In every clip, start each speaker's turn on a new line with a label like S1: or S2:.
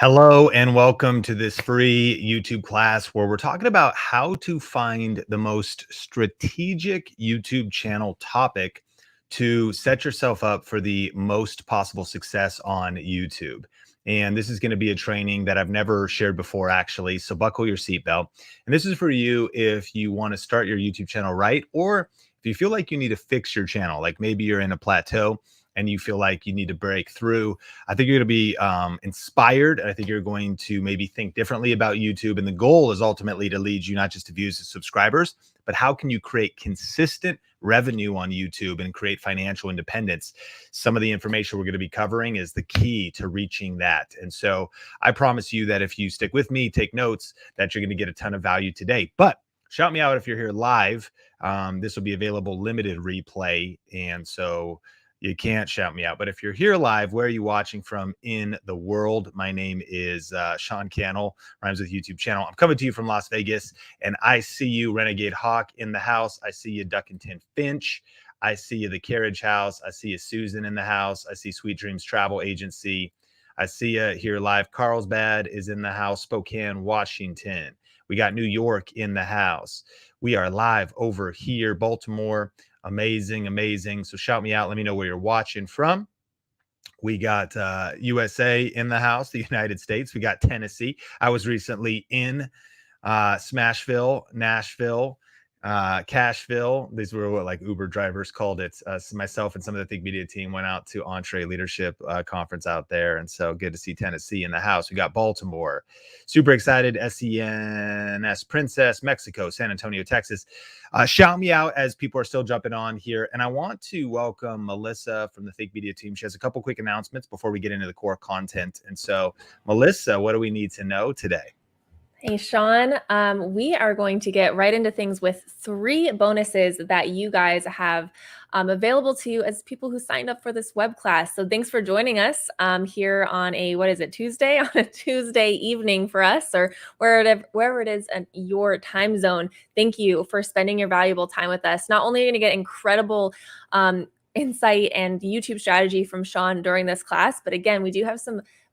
S1: Hello and welcome to this free YouTube class where we're talking about how to find the most strategic YouTube channel topic to set yourself up for the most possible success on YouTube. And this is going to be a training that I've never shared before, actually. So buckle your seatbelt. And this is for you if you want to start your YouTube channel right, or if you feel like you need to fix your channel, like maybe you're in a plateau and you feel like you need to break through. I think you're going to be inspired. I think you're going to maybe think differently about YouTube. And the goal is ultimately to lead you not just to views and subscribers, but how can you create consistent revenue on YouTube and create financial independence? Some of the information we're going to be covering is the key to reaching that. And so I promise you that if you stick with me, take notes, that you're going to get a ton of value today. But shout me out if you're here live. This will be available limited replay. And so you can't shout me out. But if you're here live, where are you watching from in the world? My name is Sean Cannell, Rhymes with YouTube channel. I'm coming to you from Las Vegas, and I see you, Renegade Hawk, in the house. I see you, Duckington Finch. I see you, The Carriage House. I see you, Susan, in the house. I see Sweet Dreams Travel Agency. I see you here live. Carlsbad is in the house. Spokane, Washington. We got New York in the house. We are live over here, Baltimore. Amazing, amazing. So shout me out. Let me know where you're watching from. We got USA in the house, the United States. We got Tennessee. I was recently in Smashville, Nashville, Cashville. These were what like Uber drivers called it. So myself and some of the Think Media team went out to Entree Leadership Conference out there. And so good to see Tennessee in the house. We got Baltimore. Super excited. SENS Princess, Mexico, San Antonio, Texas. Shout me out as people are still jumping on here. And I want to welcome Melissa from the Think Media team. She has a couple quick announcements before we get into the core content. And so, Melissa, what do we need to know today?
S2: Hey, Sean, we are going to get right into things with 3 bonuses that you guys have available to you as people who signed up for this web class. So thanks for joining us here on a, what is it, Tuesday? On a Tuesday evening for us, or wherever it is in your time zone. Thank you for spending your valuable time with us. Not only are you going to get incredible insight and YouTube strategy from Sean during this class, but again, we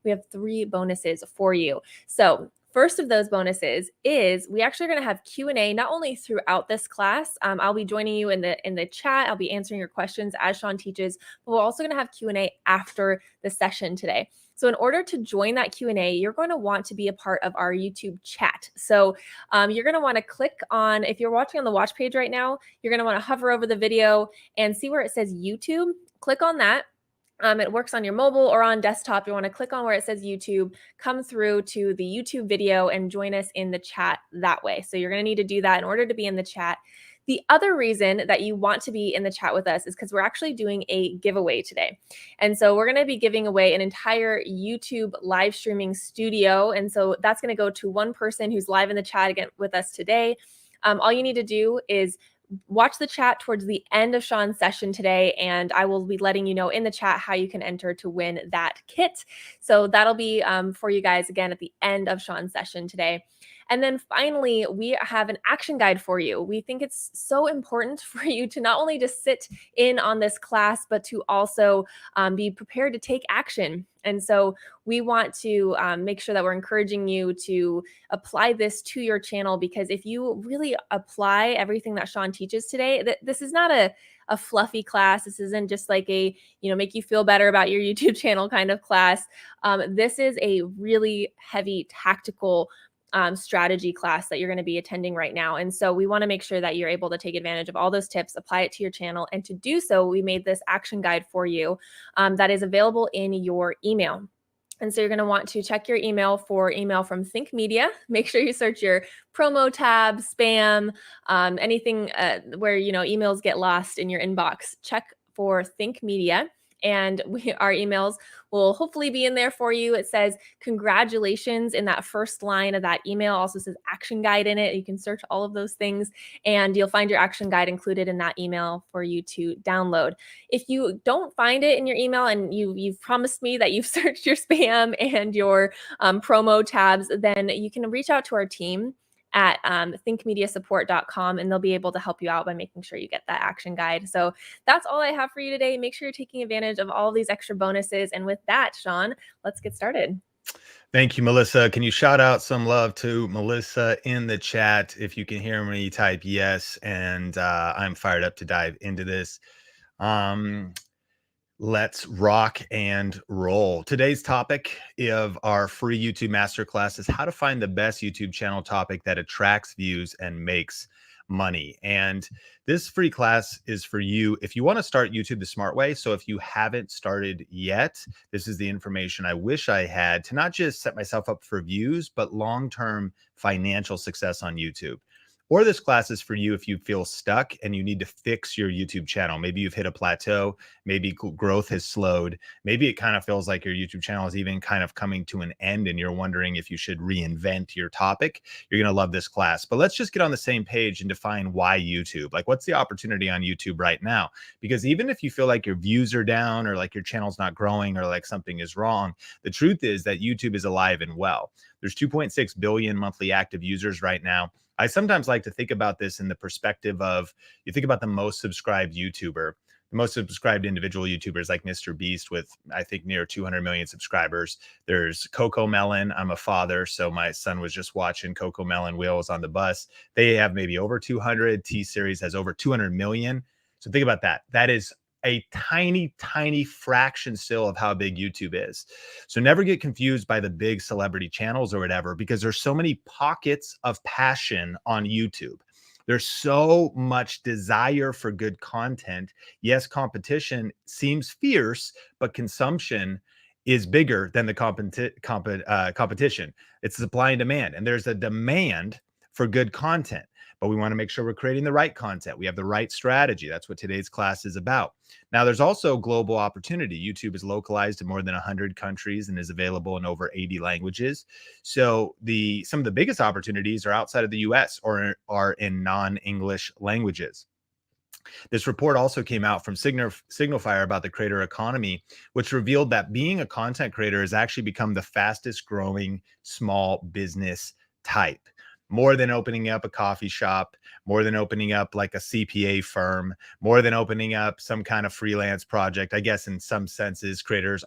S2: have 3 bonuses for you. So first of those bonuses is we actually are going to have Q&A not only throughout this class. I'll be joining you in the chat. I'll be answering your questions as Sean teaches, but we're also going to have Q&A after the session today. So in order to join that Q&A, you're going to want to be a part of our YouTube chat. So you're going to want to click on, if you're watching on the watch page right now, you're going to want to hover over the video and see where it says YouTube. Click on that. It works on your mobile or on desktop. You want to click on where it says YouTube, come through to the YouTube video and join us in the chat that way. So you're going to need to do that in order to be in the chat. The other reason that you want to be in the chat with us is because we're actually doing a giveaway today. And so we're going to be giving away an entire YouTube live streaming studio. And so that's going to go to one person who's live in the chat again with us today. All you need to do is watch the chat towards the end of Sean's session today, and I will be letting you know in the chat how you can enter to win that kit. So that'll be for you guys again at the end of Sean's session today. And then finally, we have an action guide for you. We think it's so important for you to not only just sit in on this class, but to also be prepared to take action. And so we want to make sure that we're encouraging you to apply this to your channel, because if you really apply everything that Sean teaches today, this is not a fluffy class. This isn't just like a, make you feel better about your YouTube channel kind of class. This is a really heavy tactical strategy class that you're going to be attending right now. And so we want to make sure that you're able to take advantage of all those tips, apply it to your channel. And to do so, we made this action guide for you that is available in your email. And so you're going to want to check your email for email from Think Media. Make sure you search your promo tab, spam, anything where, emails get lost in your inbox. Check for Think Media. And our emails will hopefully be in there for you. It says congratulations in that first line of that email. Also says action guide in it. You can search all of those things and you'll find your action guide included in that email for you to download. If you don't find it in your email and you've promised me that you've searched your spam and your promo tabs, then you can reach out to our team at thinkmediasupport.com, and they'll be able to help you out by making sure you get that action guide. So that's all I have for you today. Make sure you're taking advantage of all these extra bonuses. And with that, Sean, let's get started.
S1: Thank you, Melissa. Can you shout out some love to Melissa in the chat? If you can hear me, type yes. And I'm fired up to dive into this. Let's rock and roll. Today's topic of our free YouTube masterclass is how to find the best YouTube channel topic that attracts views and makes money. And this free class is for you if you want to start YouTube the smart way. So if you haven't started yet, this is the information I wish I had to not just set myself up for views, but long-term financial success on YouTube. Or this class is for you if you feel stuck and you need to fix your YouTube channel. Maybe you've hit a plateau, maybe growth has slowed, maybe it kind of feels like your YouTube channel is even kind of coming to an end and you're wondering if you should reinvent your topic. You're going to love this class. But let's just get on the same page and define why YouTube. Like, what's the opportunity on YouTube right now? Because even if you feel like your views are down or like your channel's not growing or like something is wrong, the truth is that YouTube is alive and well. There's 2.6 billion monthly active users right now. I sometimes like to think about this in the perspective of, you think about the most subscribed YouTuber, the most subscribed individual YouTubers like Mr. Beast with, I think, near 200 million subscribers. There's Coco Melon. I'm a father, so my son was just watching Coco Melon Wheels on the bus. They have maybe over 200. T-Series has over 200 million. So think about that. That is a tiny, tiny fraction still of how big YouTube is. So never get confused by the big celebrity channels or whatever, because there's so many pockets of passion on YouTube. There's so much desire for good content. Yes, competition seems fierce, but consumption is bigger than the competition. It's supply and demand, and there's a demand for good content. But we want to make sure we're creating the right content. We have the right strategy. That's what today's class is about. Now, there's also global opportunity. YouTube is localized in more than 100 countries and is available in over 80 languages. So some of the biggest opportunities are outside of the US or are in non-English languages. This report also came out from Signalfire about the creator economy, which revealed that being a content creator has actually become the fastest growing small business type. More than opening up a coffee shop, more than opening up like a CPA firm, more than opening up some kind of freelance project. I guess in some senses, creators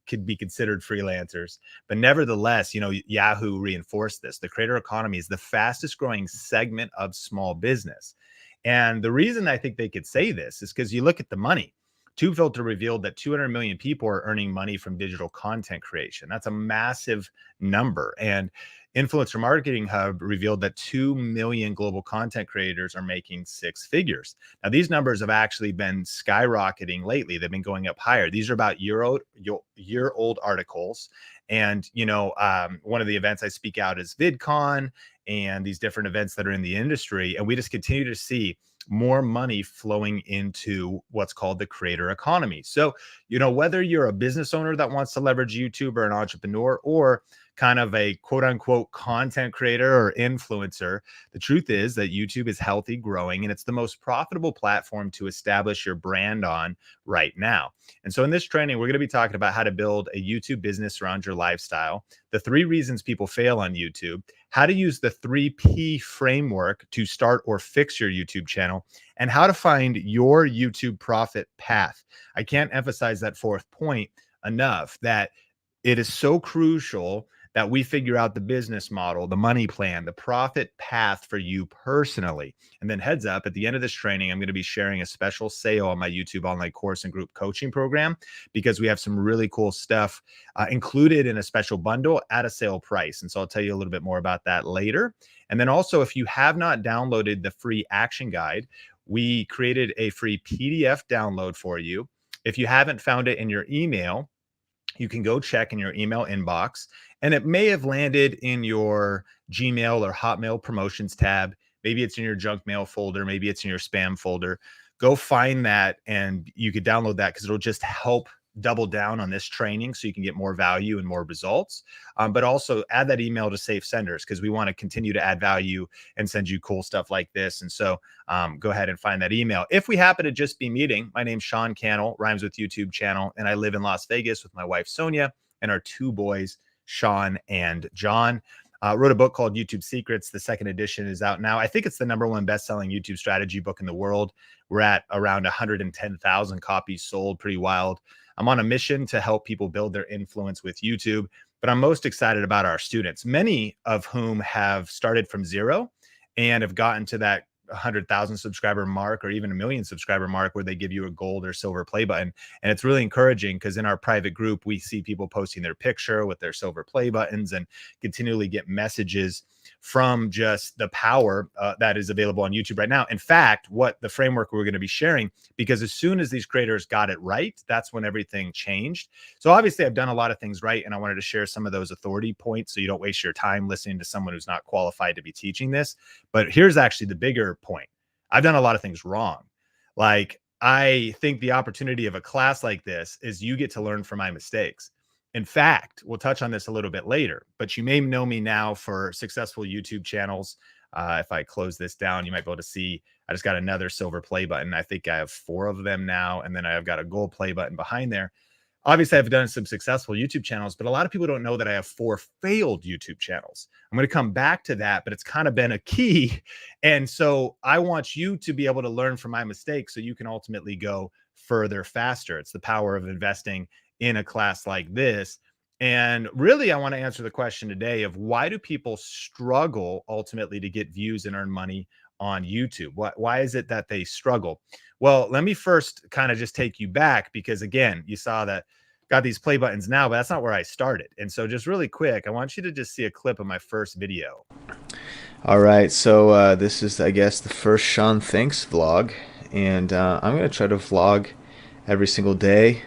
S1: could be considered freelancers. But nevertheless, Yahoo reinforced this. The creator economy is the fastest growing segment of small business. And the reason I think they could say this is because you look at the money. TubeFilter revealed that 200 million people are earning money from digital content creation. That's a massive number. And Influencer Marketing Hub revealed that 2 million global content creators are making six figures. Now, these numbers have actually been skyrocketing lately. They've been going up higher. These are about year-old articles. And, one of the events I speak out is VidCon and these different events that are in the industry. And we just continue to see more money flowing into what's called the creator economy. So, whether you're a business owner that wants to leverage YouTube or an entrepreneur or kind of a quote unquote content creator or influencer, the truth is that YouTube is healthy, growing, and it's the most profitable platform to establish your brand on right now. And so in this training, we're going to be talking about how to build a YouTube business around your lifestyle, the 3 reasons people fail on YouTube, how to use the 3P framework to start or fix your YouTube channel, and how to find your YouTube profit path. I can't emphasize that 4th point enough, that it is so crucial that we figure out the business model, the money plan, the profit path for you personally. And then heads up, at the end of this training, I'm going to be sharing a special sale on my YouTube online course and group coaching program, because we have some really cool stuff included in a special bundle at a sale price. And so I'll tell you a little bit more about that later. And then also, if you have not downloaded the free action guide, we created a free PDF download for you. If you haven't found it in your email, you can go check in your email inbox, and it may have landed in your Gmail or Hotmail promotions tab. Maybe it's in your junk mail folder. Maybe it's in your spam folder. Go find that, and you could download that, because it'll just help double down on this training so you can get more value and more results. But also add that email to safe senders, because we want to continue to add value and send you cool stuff like this. And so go ahead and find that email. If we happen to just be meeting, my name's Sean Cannell, rhymes with YouTube channel, and I live in Las Vegas with my wife, Sonia, and our 2 boys, Sean and John. Wrote a book called YouTube Secrets. The 2nd edition is out now. I think it's the #1 best-selling YouTube strategy book in the world. We're at around 110,000 copies sold. Pretty wild. I'm on a mission to help people build their influence with YouTube, but I'm most excited about our students, many of whom have started from zero and have gotten to that 100,000 subscriber mark or even a million subscriber mark where they give you a gold or silver play button. And it's really encouraging because in our private group, we see people posting their picture with their silver play buttons and continually get messages from just the power that is available on YouTube right now. In fact, what the framework we're going to be sharing, because as soon as these creators got it right, that's when everything changed. So obviously I've done a lot of things right, and I wanted to share some of those authority points so you don't waste your time listening to someone who's not qualified to be teaching this. But here's actually the bigger point. I've done a lot of things wrong. Like, I think the opportunity of a class like this is you get to learn from my mistakes. In fact, we'll touch on this a little bit later, but you may know me now for successful YouTube channels. If I close this down, you might be able to see I just got another silver play button. I think I have 4 of them now, and then I've got a gold play button behind there. Obviously, I've done some successful YouTube channels, but a lot of people don't know that I have 4 failed YouTube channels. I'm going to come back to that, but it's kind of been a key. And so I want you to be able to learn from my mistakes so you can ultimately go further faster. It's the power of investing in a class like this. And really, I want to answer the question today of why do people struggle ultimately to get views and earn money on YouTube? Why is it that they struggle? Well, let me first kind of just take you back because, again, you saw that got these play buttons now, but that's not where I started. And so just really quick, I want you to just see a clip of my first video.
S3: All right, so this is, I guess, the first Sean Thinks vlog, and I'm going to try to vlog every single day,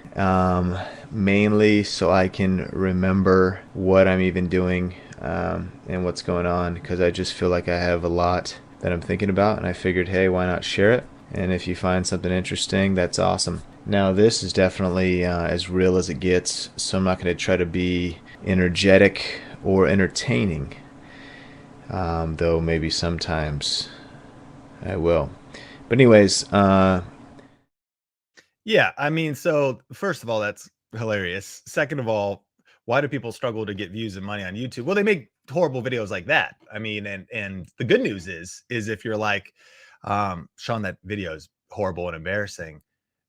S3: mainly so I can remember what I'm even doing and what's going on, because I just feel like I have a lot that I'm thinking about, and I figured, hey, why not share it? And if you find something interesting, that's awesome. Now, this is definitely as real as it gets, so I'm not going to try to be energetic or entertaining, though maybe sometimes I will. But anyways,
S1: Yeah, I mean, so first of all, that's hilarious. Second of all, why do people struggle to get views and money on YouTube? Well, they make horrible videos like that. I mean, and the good news is if you're like, Sean, that video is horrible and embarrassing.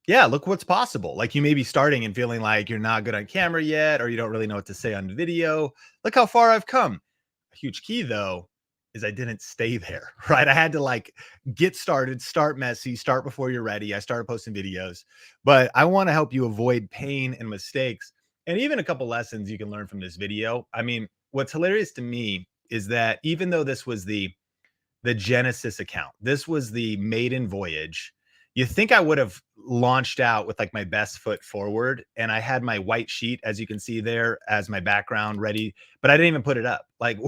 S1: Yeah, look what's possible. Like, you may be starting and feeling like you're not good on camera yet, or you don't really know what to say on video. Look how far I've come. A huge key though is I didn't stay there, right? I had to like get started, start messy, start before you're ready. I started posting videos, but I want to help you avoid pain and mistakes and even a couple lessons you can learn from this video. I mean, what's hilarious to me is that even though this was the Genesis account, this was the maiden voyage, you think I would have launched out with like my best foot forward, and I had my white sheet, as you can see there, as my background ready, but I didn't even put it up. Like,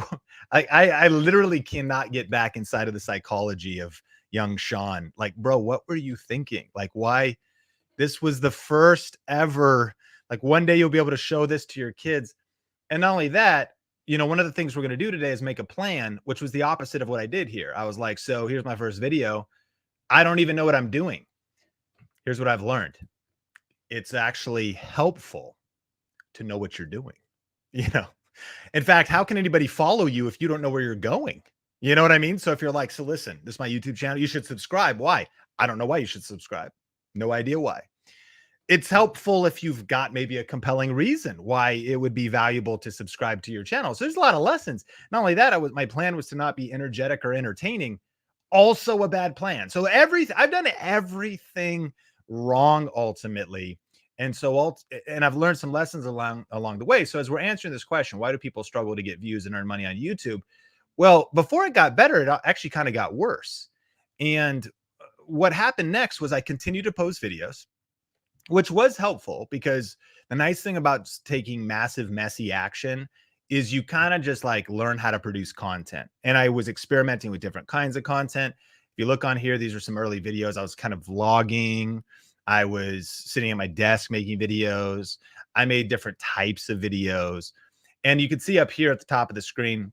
S1: I literally cannot get back inside of the psychology of young Sean. Like, bro, what were you thinking? Like, why? This was the first ever, like, one day you'll be able to show this to your kids. And not only that, one of the things we're going to do today is make a plan, which was the opposite of what I did here. I was like, so here's my first video. I don't even know what I'm doing. Here's what I've learned. It's actually helpful to know what you're doing. In fact, how can anybody follow you if you don't know where you're going? You know what I mean? So if you're like, so listen, this is my YouTube channel, you should subscribe. Why? I don't know why you should subscribe. No idea why. It's helpful if you've got maybe a compelling reason why it would be valuable to subscribe to your channel. So there's a lot of lessons. Not only that, my plan was to not be energetic or entertaining. Also a bad plan. So I've done everything wrong ultimately. And so and I've learned some lessons along the way. So as we're answering this question, why do people struggle to get views and earn money on YouTube? Well, before it got better, it actually kind of got worse. And what happened next was I continued to post videos, which was helpful because the nice thing about taking massive, messy action is you kind of just like learn how to produce content. And I was experimenting with different kinds of content. If you look on here, these are some early videos. I was kind of vlogging. I was sitting at my desk making videos. I made different types of videos. And you can see up here at the top of the screen,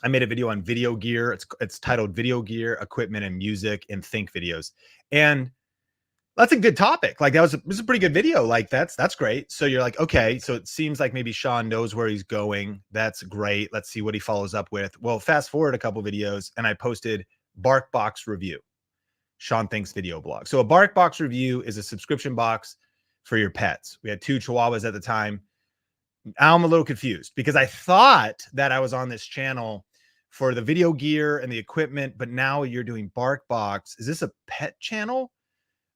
S1: I made a video on video gear. It's titled Video Gear, Equipment, and Music in Think Videos. And that's a good topic. Like, it was a pretty good video. Like, that's great. So you're like, okay, so it seems like maybe Sean knows where he's going. That's great. Let's see what he follows up with. Well, fast forward a couple videos and I posted BarkBox Review, Sean Thinks video blog. So a BarkBox Review is a subscription box for your pets. We had 2 Chihuahuas at the time. Now I'm a little confused because I thought that I was on this channel for the video gear and the equipment, but now you're doing BarkBox. Is this a pet channel?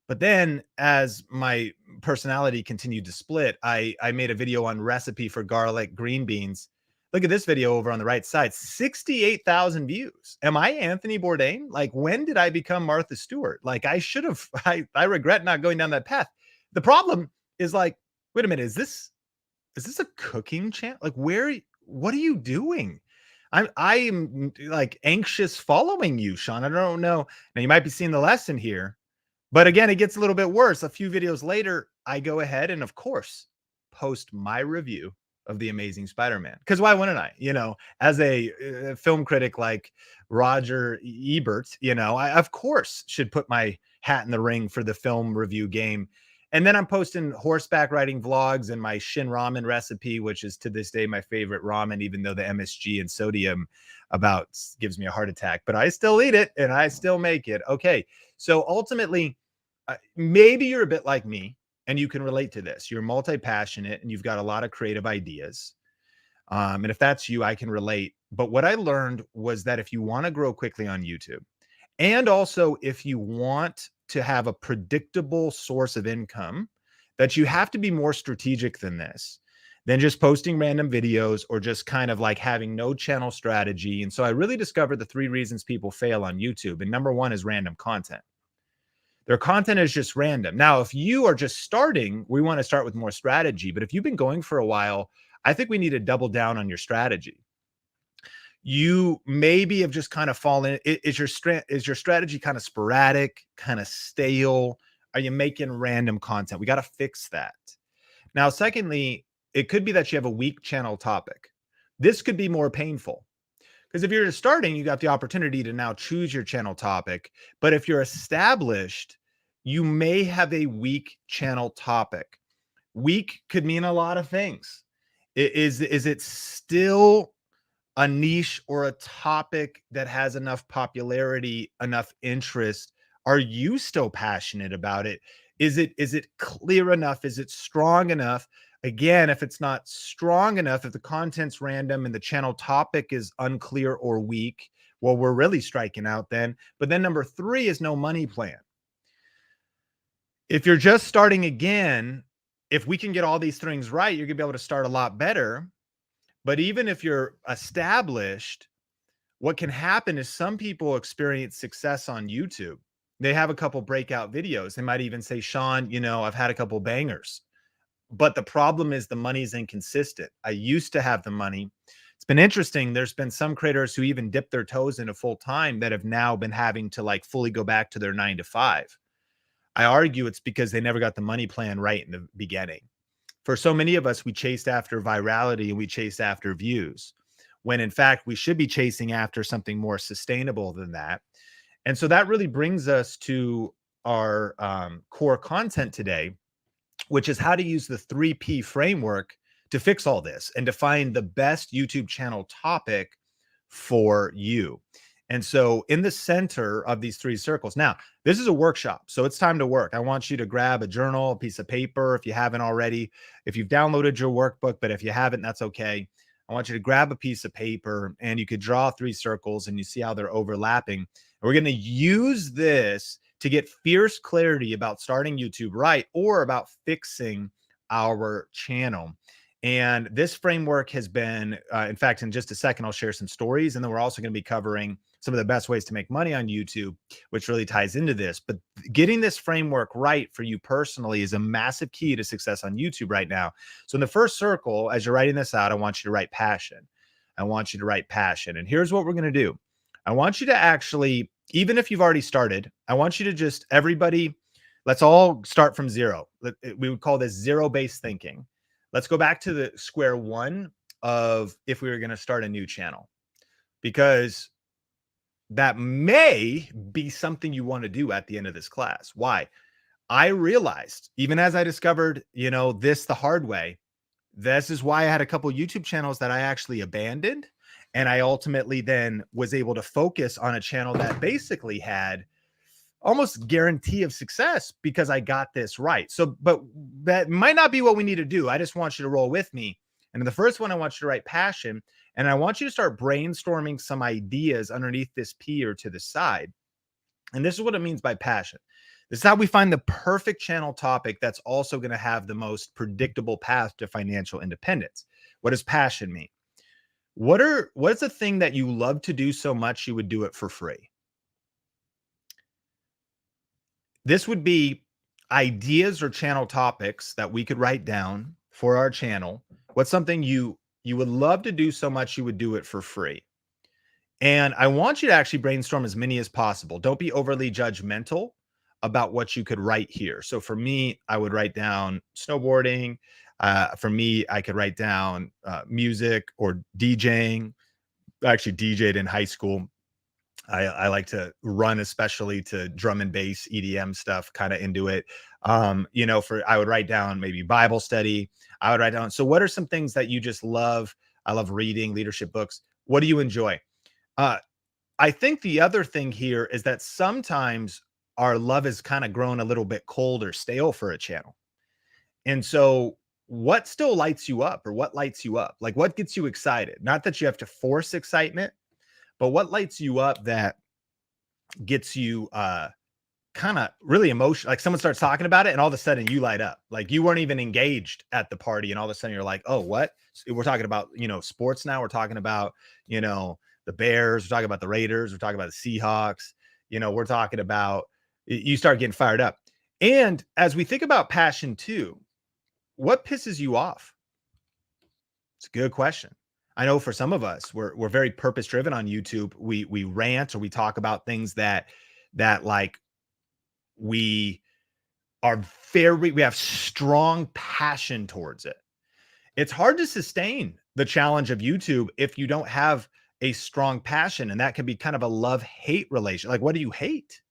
S1: But then as my personality continued to split, I made a video on recipe for garlic green beans. Look at this video over on the right side, 68,000 views. Am I Anthony Bourdain? Like, when did I become Martha Stewart? Like, I should have, I regret not going down that path. The problem is, like, wait a minute, is this a cooking channel? Like, what are you doing? I'm like anxious following you, Sean. I don't know. Now you might be seeing the lesson here, but again, it gets a little bit worse. A few videos later, I go ahead and, of course, post my review of The Amazing Spider-Man. Because why wouldn't I? You know, as a film critic like Roger Ebert, you know, I, of course, should put my hat in the ring for the film review game. And then I'm posting horseback riding vlogs and my Shin ramen recipe, which is to this day my favorite ramen, even though the MSG and sodium about gives me a heart attack. But I still eat it and I still make it. Okay. So ultimately, maybe you're a bit like me and you can relate to this. You're multi-passionate and you've got a lot of creative ideas. And if that's you, I can relate. But what I learned was that if you want to grow quickly on YouTube, and also if you want to have a predictable source of income, that you have to be more strategic than this, than just posting random videos or just kind of like having no channel strategy. And so I really discovered the 3 reasons people fail on YouTube. And number 1 is random content. Their content is just random. Now, if you are just starting, we want to start with more strategy. But if you've been going for a while, I think we need to double down on your strategy. You maybe have just kind of fallen. Is your strategy kind of sporadic, kind of stale? Are you making random content? We got to fix that. Now, secondly, it could be that you have a weak channel topic. This could be more painful because if you're just starting, you got the opportunity to now choose your channel topic. But if you're established, you may have a weak channel topic. Weak could mean a lot of things. Is it still a niche or a topic that has enough popularity, enough interest? Are you still passionate about it? Is it clear enough? Is it strong enough? Again, if it's not strong enough, if the content's random and the channel topic is unclear or weak, well, we're really striking out then. But then number 3 is no money plan. If you're just starting again, if we can get all these things right, you're gonna be able to start a lot better. But even if you're established, what can happen is some people experience success on YouTube. They have a couple breakout videos. They might even say, Sean, you know, I've had a couple bangers. But the problem is the money's inconsistent. I used to have the money. It's been interesting. There's been some creators who even dipped their toes into full time that have now been having to like fully go back to their 9 to 5. I argue it's because they never got the money plan right in the beginning. For so many of us, we chased after virality and we chased after views, when in fact, we should be chasing after something more sustainable than that. And so that really brings us to our core content today, which is how to use the 3P framework to fix all this and to find the best YouTube channel topic for you. And so in the center of these 3 circles, now this is a workshop, so it's time to work. I want you to grab a journal, a piece of paper, if you haven't already, if you've downloaded your workbook, but if you haven't, that's okay. I want you to grab a piece of paper and you could draw 3 circles and you see how they're overlapping. And we're going to use this to get fierce clarity about starting YouTube right, or about fixing our channel. And this framework has been, in fact, in just a second, I'll share some stories. And then we're also going to be covering some of the best ways to make money on YouTube, which really ties into this. But getting this framework right for you personally is a massive key to success on YouTube right now. So in the first circle, as you're writing this out, I want you to write passion. I want you to write passion. And here's what we're going to do. I want you to actually, even if you've already started, I want you to just, everybody, let's all start from 0. We would call this zero-based thinking. Let's go back to the square one of if we were going to start a new channel, because that may be something you want to do at the end of this class. Why? I realized, even as I discovered, you know, this the hard way, this is why I had a couple YouTube channels that I actually abandoned. And I ultimately then was able to focus on a channel that basically had almost guarantee of success because I got this right. So, but that might not be what we need to do. I just want you to roll with me. And in the first one, I want you to write passion. And I want you to start brainstorming some ideas underneath this P or to the side. And this is what it means by passion. This is how we find the perfect channel topic that's also going to have the most predictable path to financial independence. What does passion mean? What's the thing that you love to do so much you would do it for free? This would be ideas or channel topics that we could write down for our channel. What's something you would love to do so much you would do it for free? And I want you to actually brainstorm as many as possible. Don't be overly judgmental about what you could write here. So for me, I would write down snowboarding. For me, I could write down music or DJing. I actually DJ'd in high school. I like to run, especially to drum and bass, EDM stuff, kind of into it. I would write down maybe Bible study. I would write down. So what are some things that you just love? I love reading leadership books. What do you enjoy? I think the other thing here is that sometimes our love has kind of grown a little bit cold or stale for a channel. And so what still lights you up, or what lights you up? Like, what gets you excited? Not that you have to force excitement, but what lights you up that gets you kind of really emotional? Like someone starts talking about it and all of a sudden you light up. Like you weren't even engaged at the party and all of a sudden you're like, oh, what? We're talking about, sports now. We're talking about, the Bears. We're talking about the Raiders. We're talking about the Seahawks. We're talking about, you start getting fired up. And as we think about passion too, what pisses you off? It's a good question. I know for some of us, we're very purpose driven on YouTube. We rant or we talk about things that like we have strong passion towards it. It's hard to sustain the challenge of YouTube if you don't have a strong passion, and that can be kind of a love-hate relation. Like, what do you hate?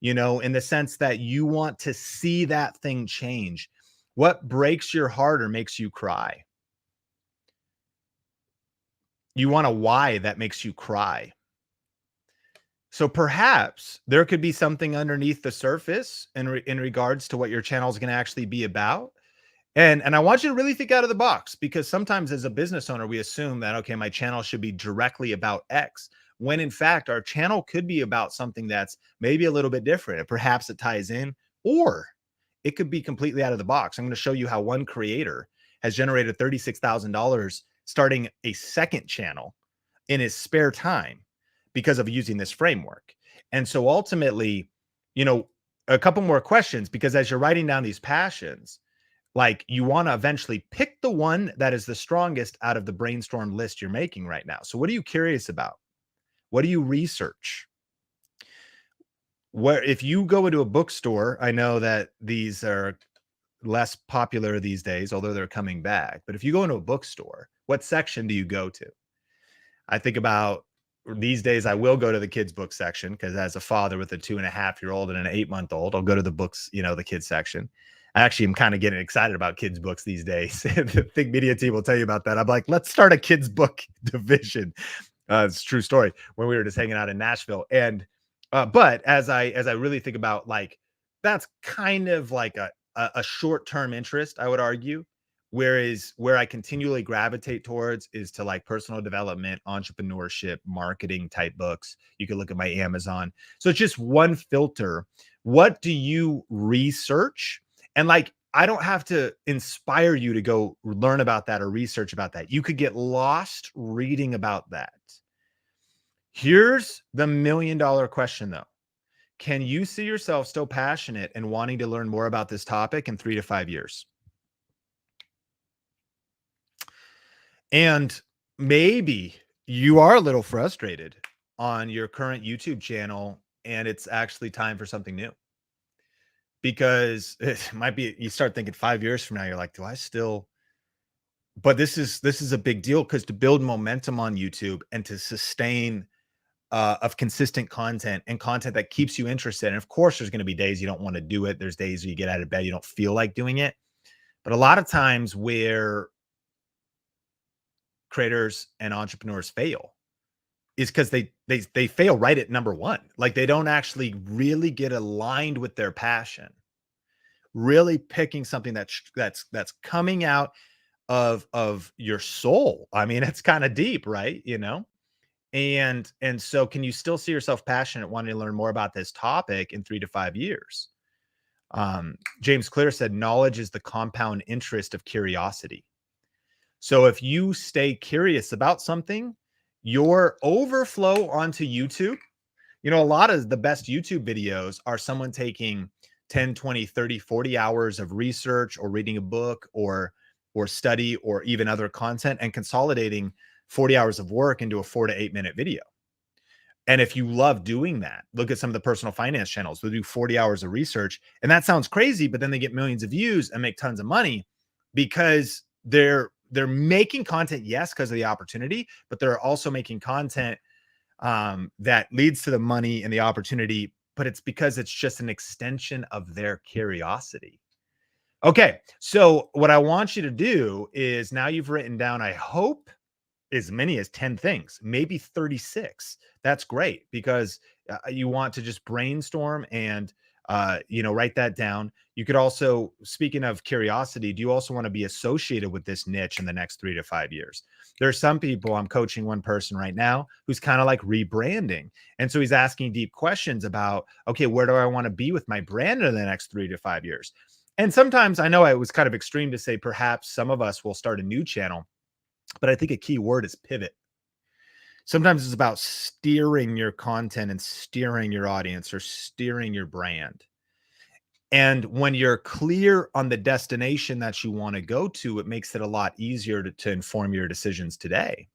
S1: In the sense that you want to see that thing change. What breaks your heart or makes you cry? You want a why that makes you cry. So perhaps there could be something underneath the surface in regards to what your channel is going to actually be about. And I want you to really think out of the box, because sometimes as a business owner, we assume that, okay, my channel should be directly about X, when in fact, our channel could be about something that's maybe a little bit different. And perhaps it ties in, or it could be completely out of the box. I'm going to show you how one creator has generated $36,000 starting a second channel in his spare time because of using this framework. And so ultimately, a couple more questions, because as you're writing down these passions, like you want to eventually pick the one that is the strongest out of the brainstorm list you're making right now. So what are you curious about? What do you research? If you go into a bookstore, I know that these are less popular these days, although they're coming back. But if you go into a bookstore, what section do you go to? I think about these days, I will go to the kids' book section, because as a father with a 2.5-year-old and an 8-month-old, I'll go to the books, the kids section. I actually am kind of getting excited about kids' books these days. The Think Media team will tell you about that. I'm like, let's start a kids' book division. It's a true story, when we were just hanging out in Nashville. And but as I really think about, like, that's kind of like a short-term interest, I would argue. Whereas where I continually gravitate towards is to like personal development, entrepreneurship, marketing type books. You can look at my Amazon. So it's just one filter. What do you research? And like, I don't have to inspire you to go learn about that or research about that. You could get lost reading about that. Here's the $1 million question though. Can you see yourself still passionate and wanting to learn more about this topic in 3 to 5 years? And maybe you are a little frustrated on your current YouTube channel, and it's actually time for something new. Because it might be, you start thinking 5 years from now, you're like, do I still? But this is a big deal, because to build momentum on YouTube and to sustain of consistent content and content that keeps you interested. And of course, there's going to be days you don't want to do it. There's days you get out of bed, you don't feel like doing it. But a lot of times where creators and entrepreneurs fail is because they fail right at number one. Like, they don't actually really get aligned with their passion, really picking something that's coming out of your soul. I mean, it's kind of deep, right? And so can you still see yourself passionate wanting to learn more about this topic in 3 to 5 years? James Clear said knowledge is the compound interest of curiosity. So if you stay curious about something, your overflow onto YouTube, a lot of the best YouTube videos are someone taking 10, 20, 30, 40 hours of research or reading a book or study or even other content and consolidating 40 hours of work into a 4 to 8 minute video. And if you love doing that, look at some of the personal finance channels. They'll do 40 hours of research. And that sounds crazy, but then they get millions of views and make tons of money because they're making content, yes, because of the opportunity, but they're also making content that leads to the money and the opportunity, but it's because it's just an extension of their curiosity. Okay, so what I want you to do is now you've written down, I hope, as many as 10 things, maybe 36. That's great because you want to just brainstorm and write that down. You could also, speaking of curiosity, do you also want to be associated with this niche in the next 3 to 5 years? There are some people, I'm coaching one person right now who's kind of like rebranding. And so he's asking deep questions about, okay, where do I want to be with my brand in the next 3 to 5 years? And sometimes I know it was kind of extreme to say perhaps some of us will start a new channel, but I think a key word is pivot. Sometimes it's about steering your content and steering your audience or steering your brand. And when you're clear on the destination that you want to go to, it makes it a lot easier to inform your decisions today.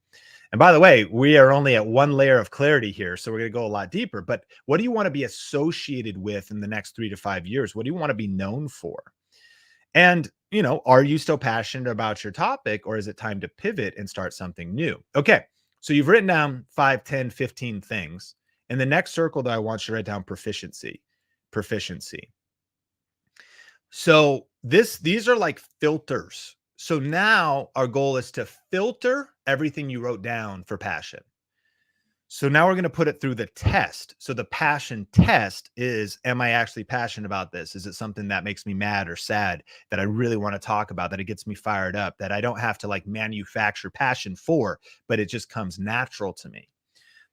S1: And by the way, we are only at one layer of clarity here, so we're going to go a lot deeper. But what do you want to be associated with in the next 3 to 5 years? What do you want to be known for? And, are you still passionate about your topic, or is it time to pivot and start something new? Okay, so you've written down 5, 10, 15 things. In the next circle that I want you to write down proficiency. So these are like filters. So now our goal is to filter everything you wrote down for passion. So now we're going to put it through the test. So the passion test is, am I actually passionate about this? Is it something that makes me mad or sad that I really want to talk about, that it gets me fired up, that I don't have to like manufacture passion for, but it just comes natural to me?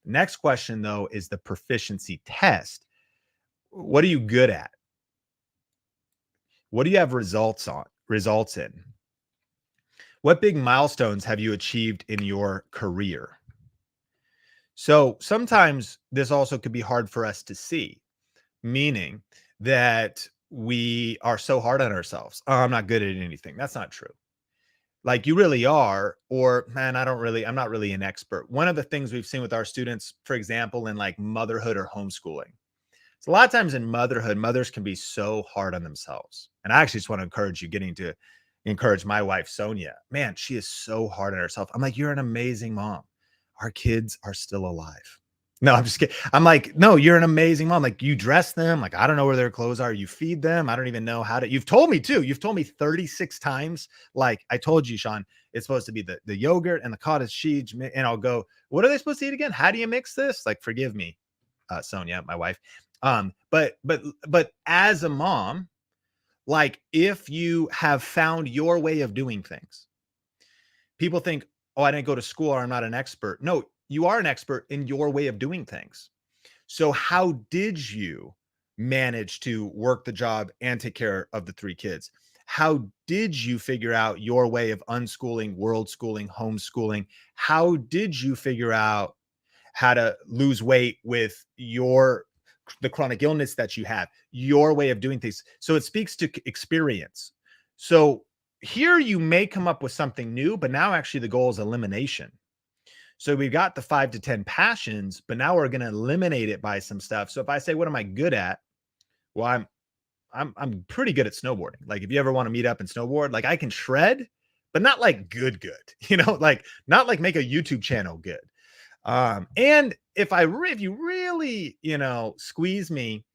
S1: The next question though is the proficiency test. What are you good at? What do you have results in? What big milestones have you achieved in your career? So sometimes this also could be hard for us to see, meaning that we are so hard on ourselves. Oh, I'm not good at anything. That's not true. Like you really are, or man, I'm not really an expert. One of the things we've seen with our students, for example, in like motherhood or homeschooling. So a lot of times in motherhood, mothers can be so hard on themselves. And I actually just want to encourage my wife, Sonia. Man, she is so hard on herself. I'm like, you're an amazing mom. Our kids are still alive. No, I'm just kidding. I'm like, no, you're an amazing mom. Like you dress them. Like, I don't know where their clothes are. You feed them. I don't even know how to, you've told me too. You've told me 36 times. Like I told you, Sean, it's supposed to be the yogurt and the cottage cheese. And I'll go, what are they supposed to eat again? How do you mix this? Like, forgive me, Sonia, my wife. But as a mom, like if you have found your way of doing things, people think, oh, I didn't go to school or I'm not an expert. No, you are an expert in your way of doing things. So how did you manage to work the job and take care of the 3 kids? How did you figure out your way of unschooling, world schooling, homeschooling? How did you figure out how to lose weight with the chronic illness that you have, your way of doing things? So it speaks to experience. So here you may come up with something new, but now actually the goal is elimination. So we've got the 5 to 10 passions, but now we're going to eliminate it by some stuff. So if I say, what am I good at? Well, I'm pretty good at snowboarding. Like if you ever want to meet up and snowboard, like I can shred, but not like good, like not like make a YouTube channel good. And if you really, squeeze me,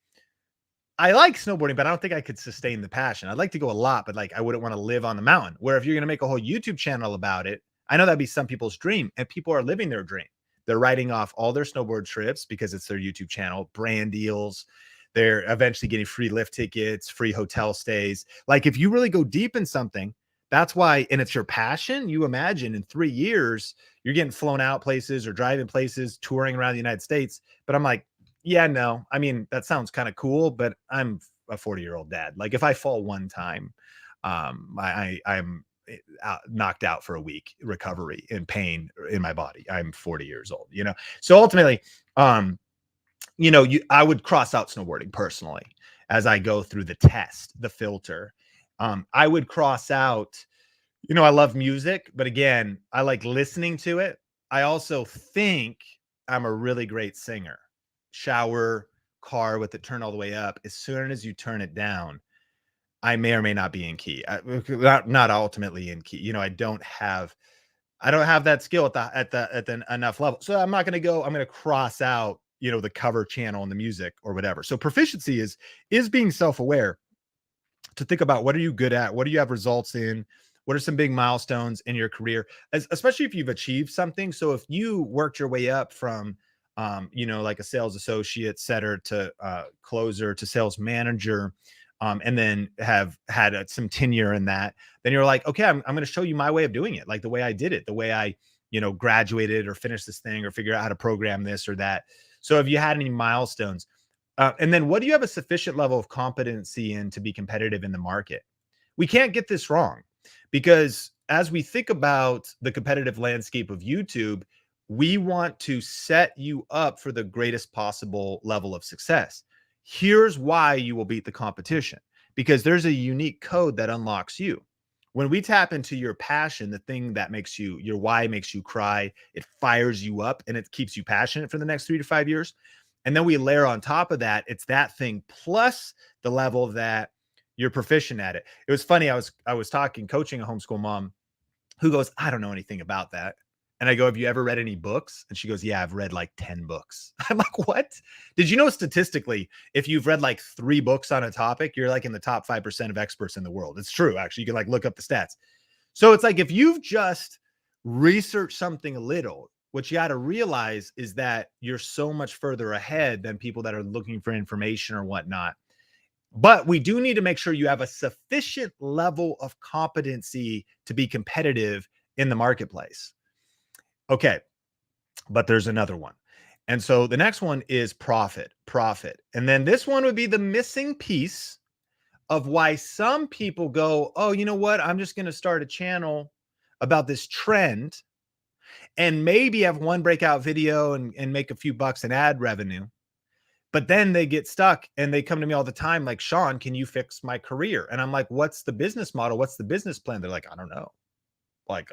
S1: I like snowboarding, but I don't think I could sustain the passion. I'd like to go a lot, but like I wouldn't want to live on the mountain. Where if you're going to make a whole YouTube channel about it, I know that'd be some people's dream, and people are living their dream. They're writing off all their snowboard trips because it's their YouTube channel, brand deals. They're eventually getting free lift tickets, free hotel stays. Like if you really go deep in something, That's why, and it's your passion. You imagine in 3 years, you're getting flown out places or driving places, touring around the United States. But I'm like, yeah, no, I mean, that sounds kind of cool, but I'm a 40-year-old dad. Like if I fall one time, I'm knocked out for a week, recovery and pain in my body. I'm 40 years old, you know? So ultimately, I would cross out snowboarding personally as I go through the test, the filter. I would cross out, I love music, but again, I like listening to it. I also think I'm a really great singer. Shower, car with it turned all the way up. As soon as you turn it down, I may or may not be in key. Not ultimately in key. I don't have that skill at the enough level. So I'm going to cross out, the cover channel and the music or whatever. So proficiency is being self-aware to think about what are you good at? What do you have results in? What are some big milestones in your career, especially if you've achieved something? So if you worked your way up from, like a sales associate, setter to closer to sales manager, and then have had some tenure in that, then you're like, okay, I'm going to show you my way of doing it, like the way I did it, the way I, graduated or finished this thing or figure out how to program this or that. So if you had any milestones, and then what do you have a sufficient level of competency in to be competitive in the market? We can't get this wrong because as we think about the competitive landscape of YouTube, we want to set you up for the greatest possible level of success. Here's why you will beat the competition, because there's a unique code that unlocks you. When we tap into your passion, the thing that makes you, your why makes you cry, it fires you up and it keeps you passionate for the next 3 to 5 years. And then we layer on top of that, it's that thing plus the level that you're proficient at it. It was funny. I was coaching a homeschool mom who goes, I don't know anything about that. And I go, have you ever read any books? And she goes, yeah, I've read like 10 books. I'm like, what? Did you know statistically, if you've read like 3 books on a topic, you're like in the top 5% of experts in the world. It's true. Actually, you can like look up the stats. So it's like, if you've just researched something a little, what you got to realize is that you're so much further ahead than people that are looking for information or whatnot. But we do need to make sure you have a sufficient level of competency to be competitive in the marketplace. Okay, but there's another one. And so the next one is profit. And then this one would be the missing piece of why some people go, oh, you know what? I'm just going to start a channel about this trend and maybe have one breakout video and make a few bucks in ad revenue. But then they get stuck and they come to me all the time like, Sean, can you fix my career? And I'm like, what's the business model? What's the business plan? They're like, I don't know. Like,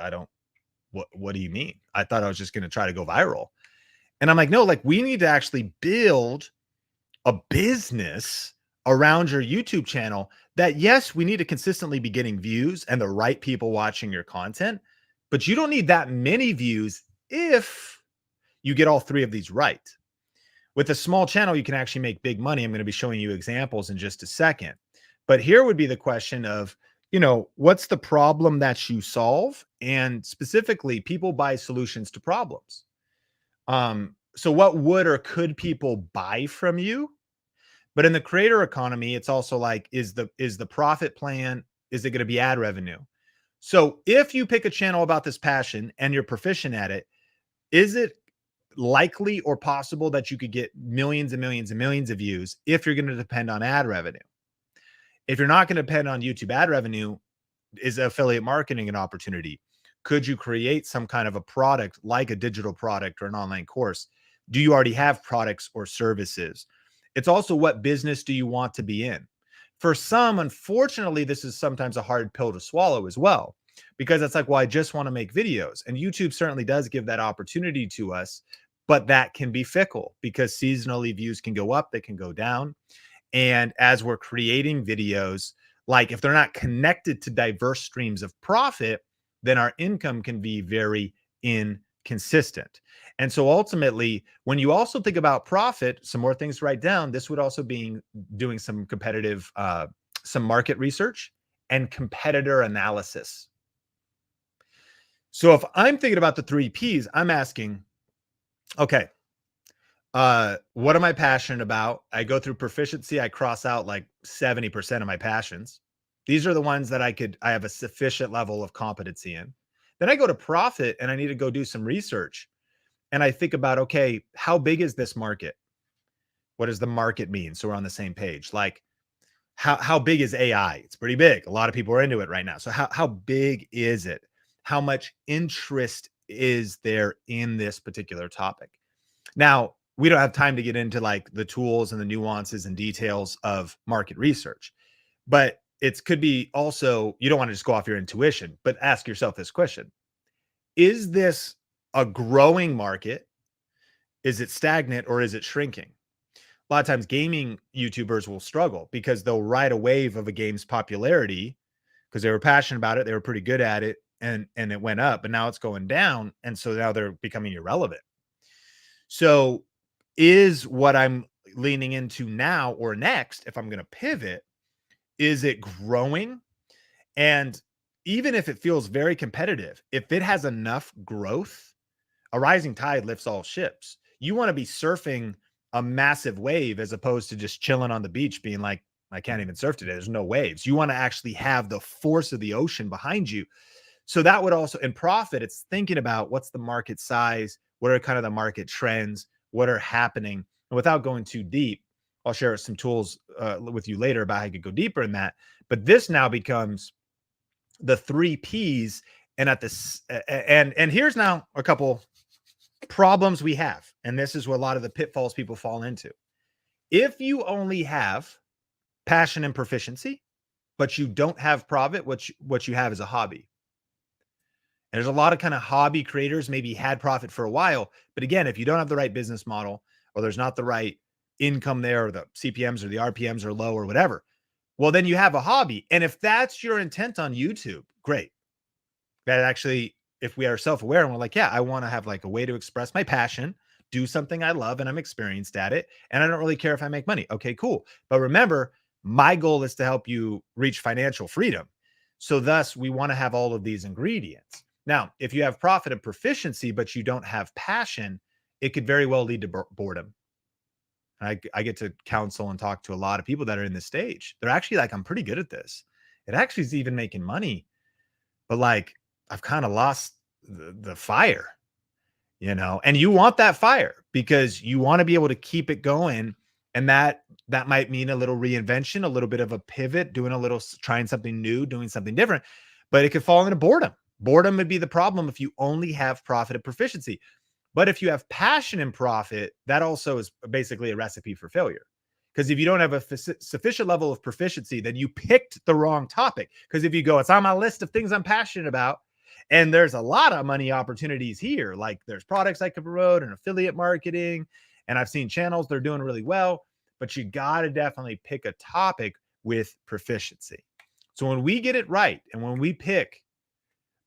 S1: what do you mean? I thought I was just going to try to go viral. And I'm like, no, like we need to actually build a business around your YouTube channel that, yes, we need to consistently be getting views and the right people watching your content, but you don't need that many views if you get all 3 of these right. With a small channel, you can actually make big money. I'm going to be showing you examples in just a second. But here would be the question of, what's the problem that you solve? And specifically, people buy solutions to problems. So what would or could people buy from you? But in the creator economy, it's also like, is the profit plan, is it going to be ad revenue? So if you pick a channel about this passion and you're proficient at it, is it likely or possible that you could get millions and millions and millions of views if you're going to depend on ad revenue? If you're not going to depend on YouTube ad revenue, is affiliate marketing an opportunity? Could you create some kind of a product like a digital product or an online course? Do you already have products or services? It's also, what business do you want to be in? For some, unfortunately, this is sometimes a hard pill to swallow as well, because it's like, well, I just want to make videos. And YouTube certainly does give that opportunity to us, but that can be fickle because seasonally views can go up, they can go down. And as we're creating videos, like if they're not connected to diverse streams of profit, then our income can be very inconsistent. And so ultimately, when you also think about profit, some more things to write down, this would also be doing some competitive, some market research and competitor analysis. So if I'm thinking about the 3 Ps, I'm asking, okay, what am I passionate about? I go through proficiency. I cross out like 70% of my passions. These are the ones that I have a sufficient level of competency in. Then I go to profit and I need to go do some research. And I think about, okay, how big is this market? What does the market mean? So we're on the same page. Like, how big is AI? It's pretty big. A lot of people are into it right now. So how big is it? How much interest is there in this particular topic? Now, we don't have time to get into like the tools and the nuances and details of market research, but it could be also, you don't want to just go off your intuition, but ask yourself this question. Is this a growing market? Is it stagnant or is it shrinking? A lot of times gaming YouTubers will struggle because they'll ride a wave of a game's popularity because they were passionate about it. They were pretty good at it and it went up, but now it's going down. And so now they're becoming irrelevant. So is what I'm leaning into now or next, if I'm going to pivot, is it growing? And even if it feels very competitive, if it has enough growth, a rising tide lifts all ships. You want to be surfing a massive wave as opposed to just chilling on the beach being like, I can't even surf today. There's no waves. You want to actually have the force of the ocean behind you. So that would also, in profit, it's thinking about what's the market size, what are kind of the market trends, what are happening. And without going too deep, I'll share some tools with you later about how you could go deeper in that. But this now becomes the 3 Ps. And at this, and here's now a couple problems we have. And this is what a lot of the pitfalls people fall into. If you only have passion and proficiency, but you don't have profit, what you have is a hobby. And there's a lot of kind of hobby creators maybe had profit for a while. But again, if you don't have the right business model or there's not the right income there or the CPMs or the RPMs are low or whatever, well, then you have a hobby. And if that's your intent on YouTube, great. That actually, if we are self-aware and we're like, yeah, I want to have like a way to express my passion, do something I love and I'm experienced at it. And I don't really care if I make money. Okay, cool. But remember, my goal is to help you reach financial freedom. So thus we want to have all of these ingredients. Now, if you have profit and proficiency, but you don't have passion, it could very well lead to boredom. I get to counsel and talk to a lot of people that are in this stage. They're actually like, I'm pretty good at this. It actually is even making money, but like, I've kind of lost the fire, and you want that fire because you want to be able to keep it going. And that might mean a little reinvention, a little bit of a pivot, trying something new, doing something different, but it could fall into boredom. Boredom would be the problem if you only have profit and proficiency. But if you have passion and profit, that also is basically a recipe for failure. Because if you don't have a sufficient level of proficiency, then you picked the wrong topic. Because if you go, it's on my list of things I'm passionate about, and there's a lot of money opportunities here. Like there's products I could promote and affiliate marketing, and I've seen channels they're doing really well, but you got to definitely pick a topic with proficiency. So when we get it right, and when we pick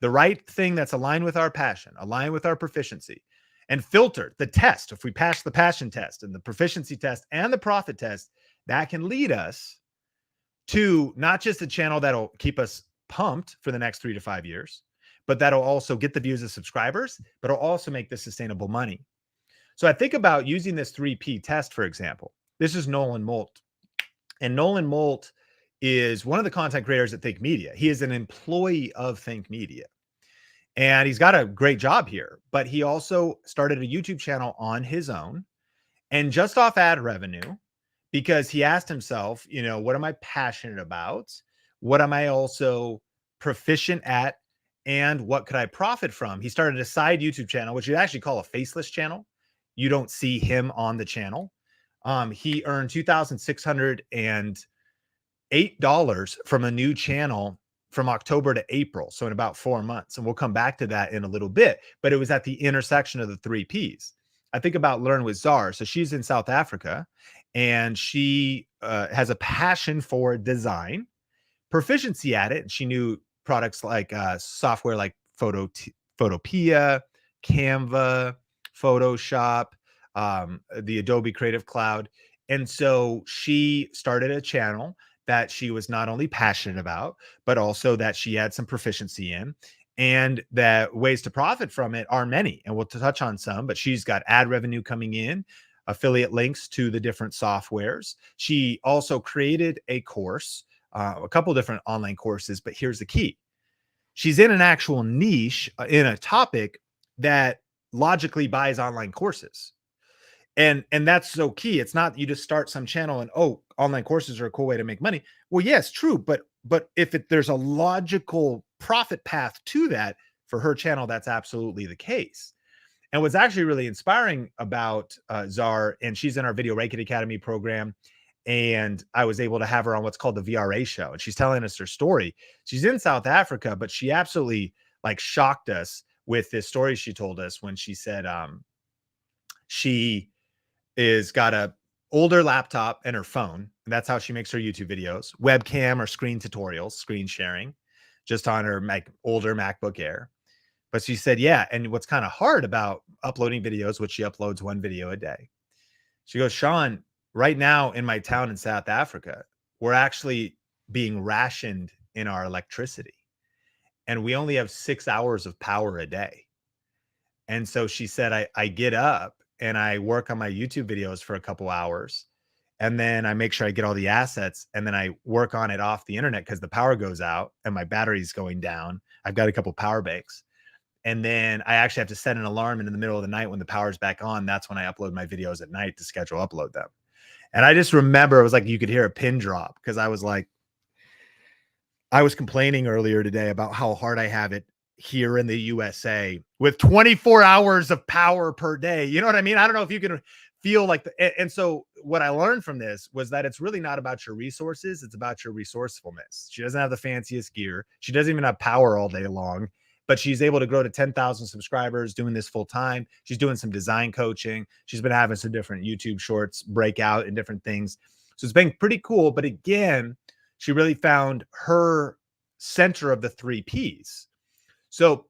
S1: the right thing that's aligned with our passion, aligned with our proficiency, and filter the test. If we pass the passion test and the proficiency test and the profit test, that can lead us to not just a channel that'll keep us pumped for the next 3 to 5 years, but that'll also get the views of subscribers, but it'll also make this sustainable money. So I think about using this 3P test, for example. This is Nolan Molt. And Nolan Molt is one of the content creators at Think Media. He is an employee of Think Media. And he's got a great job here, but he also started a YouTube channel on his own and just off ad revenue, because he asked himself, what am I passionate about? What am I also proficient at? And what could I profit from? He started a side YouTube channel, which you actually call a faceless channel. You don't see him on the channel. He earned $2,608 from a new channel from October to April. So in about 4 months, and we'll come back to that in a little bit, but it was at the intersection of the 3 Ps. I think about Learn with Czar. So she's in South Africa and she has a passion for design, proficiency at it. And she knew products like software like Photopea, Canva, Photoshop, the Adobe Creative Cloud. And so she started a channel that she was not only passionate about, but also that she had some proficiency in, and that ways to profit from it are many. And we'll touch on some, but she's got ad revenue coming in, affiliate links to the different softwares. She also created a course a couple different online courses, but here's the key. She's in an actual niche in a topic that logically buys online courses. And that's so key. It's not you just start some channel and, oh, online courses are a cool way to make money. Well, yes, true. But if there's a logical profit path to that for her channel, that's absolutely the case. And what's actually really inspiring about Czar, and she's in our Video Reiki Academy program, and I was able to have her on what's called the VRA show, and she's telling us her story. She's in South Africa, but she absolutely like shocked us with this story she told us when she said she is got a older laptop and her phone, and that's how she makes her YouTube videos, webcam or screen tutorials, screen sharing, just on her older MacBook Air. But she said, yeah, and what's kind of hard about uploading videos, which she uploads 1 video a day. She goes, Sean, right now in my town in South Africa, we're actually being rationed in our electricity, and we only have 6 hours of power a day. And so she said, I get up and I work on my YouTube videos for a couple hours, and then I make sure I get all the assets, and then I work on it off the internet because the power goes out and my battery's going down. I've got a couple power banks. And then I actually have to set an alarm in the middle of the night when the power's back on. That's when I upload my videos at night to schedule upload them. And I just remember it was like you could hear a pin drop, because I was like, I was complaining earlier today about how hard I have it here in the USA with 24 hours of power per day. You know what I mean? I don't know if you can feel like and so what I learned from this was that it's really not about your resources. It's about your resourcefulness. She doesn't have the fanciest gear. She doesn't even have power all day long, but she's able to grow to 10,000 subscribers doing this full time. She's doing some design coaching. She's been having some different YouTube shorts break out and different things. So it's been pretty cool. But again, she really found her center of the 3 Ps. So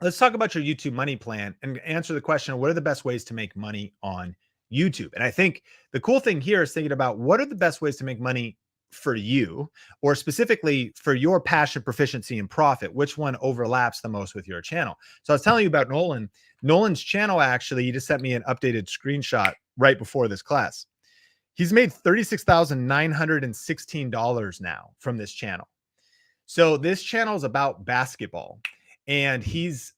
S1: let's talk about your YouTube money plan and answer the question, what are the best ways to make money on YouTube? And I think the cool thing here is thinking about what are the best ways to make money for you, or specifically for your passion, proficiency, and profit. Which one overlaps the most with your channel? So I was telling you about Nolan. Nolan's channel, actually, he just sent me an updated screenshot right before this class. He's made $36,916 now from this channel. So this channel is about basketball, and he's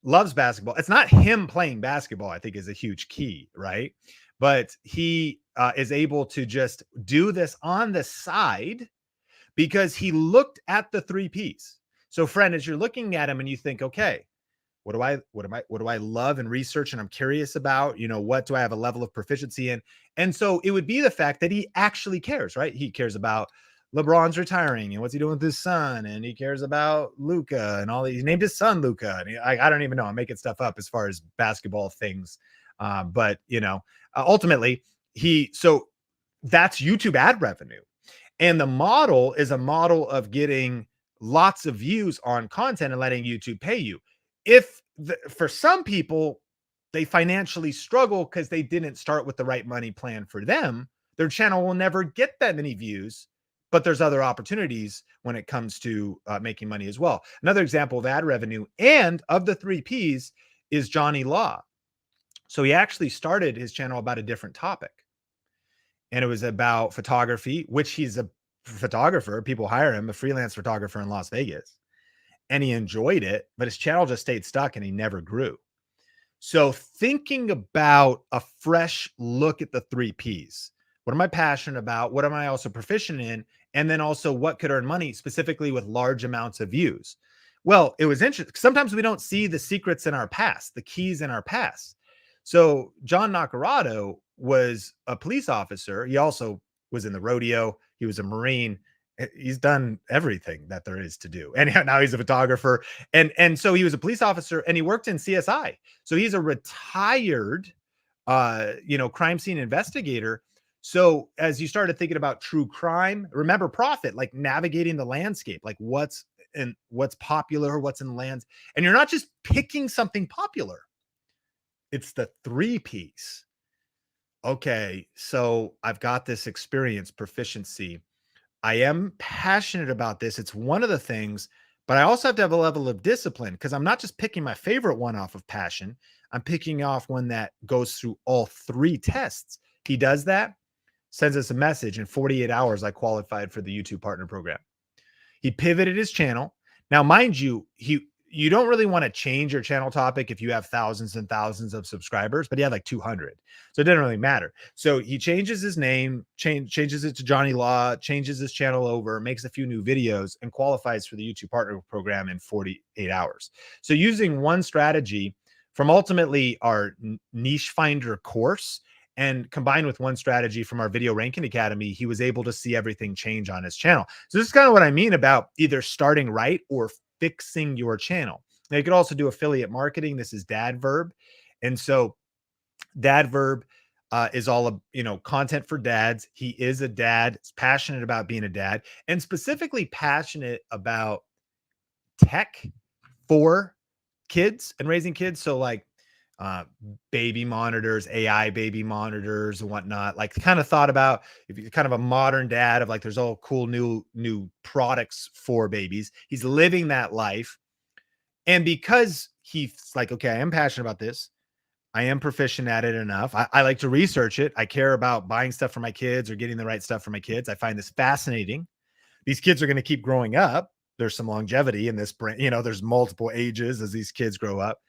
S1: loves basketball. It's not him playing basketball, I think, is a huge key, right? But he is able to just do this on the side because he looked at the 3 Ps. So friend, as you're looking at him and you think, okay, what do I love and research and I'm curious about, you know, what do I have a level of proficiency in? And so it would be the fact that he actually cares, right? He cares about LeBron's retiring and what's he doing with his son, and he cares about Luka and all these. He named his son Luka, and I don't even know. I'm making stuff up as far as basketball things, but you know, ultimately so that's YouTube ad revenue, and the model is a model of getting lots of views on content and letting YouTube pay you. For some people, they financially struggle because they didn't start with the right money plan for them. Their channel will never get that many views. But there's other opportunities when it comes to making money as well. Another example of ad revenue and of the 3 Ps is Johnny Law. So he actually started his channel about a different topic. And it was about photography, which he's a photographer. People hire him, a freelance photographer in Las Vegas. And he enjoyed it, but his channel just stayed stuck and he never grew. So thinking about a fresh look at the 3 Ps. What am I passionate about? What am I also proficient in? And then also what could earn money specifically with large amounts of views? Well, it was interesting. Sometimes we don't see the secrets in our past, the keys in our past. So John Nacarado was a police officer. He also was in the rodeo. He was a Marine. He's done everything that there is to do. And now he's a photographer. And so he was a police officer and he worked in CSI. So he's a retired, crime scene investigator. So as you started thinking about true crime, remember profit, like navigating the landscape, like what's popular, what's in the lands. And you're not just picking something popular. It's the 3 Ps. Okay, so I've got this experience, proficiency. I am passionate about this. It's one of the things, but I also have to have a level of discipline because I'm not just picking my favorite one off of passion. I'm picking off one that goes through all 3 tests. He does that sends us a message. In 48 hours, I qualified for the YouTube Partner Program. He pivoted his channel. Now, mind you, you don't really want to change your channel topic if you have thousands and thousands of subscribers, but he had like 200. So it didn't really matter. So he changes his name, changes it to Johnny Law, changes his channel over, makes a few new videos, and qualifies for the YouTube Partner Program in 48 hours. So using one strategy from ultimately our Niche Finder course and combined with one strategy from our Video Ranking Academy, he was able to see everything change on his channel. So this is kind of what I mean about either starting right or fixing your channel. Now you could also do affiliate marketing. This is Dadverb. And so Dadverb is all of, content for dads. He is a dad, is passionate about being a dad, and specifically passionate about tech for kids and raising kids. So like baby monitors, AI baby monitors and whatnot, like kind of thought about if you're kind of a modern dad of like, there's all cool new products for babies. He's living that life. And because he's like, okay, I am passionate about this. I am proficient at it enough. I like to research it. I care about buying stuff for my kids or getting the right stuff for my kids. I find this fascinating. These kids are going to keep growing up. There's some longevity in this brand. There's multiple ages as these kids grow up.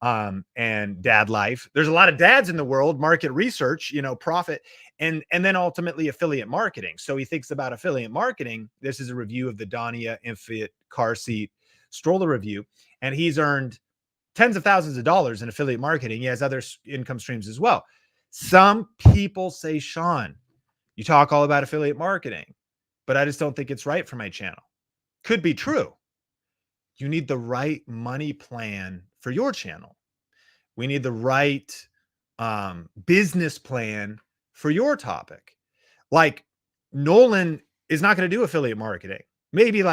S1: And dad life. There's a lot of dads in the world, market research, profit, and then ultimately affiliate marketing. So he thinks about affiliate marketing. This is a review of the Dania Infant car seat stroller review. And he's earned tens of thousands of dollars in affiliate marketing. He has other income streams as well. Some people say, Sean, you talk all about affiliate marketing, but I just don't think it's right for my channel. Could be true. You need the right money plan for your channel. We need the right business plan for your topic. Like Nolan is not going to do affiliate marketing. Maybe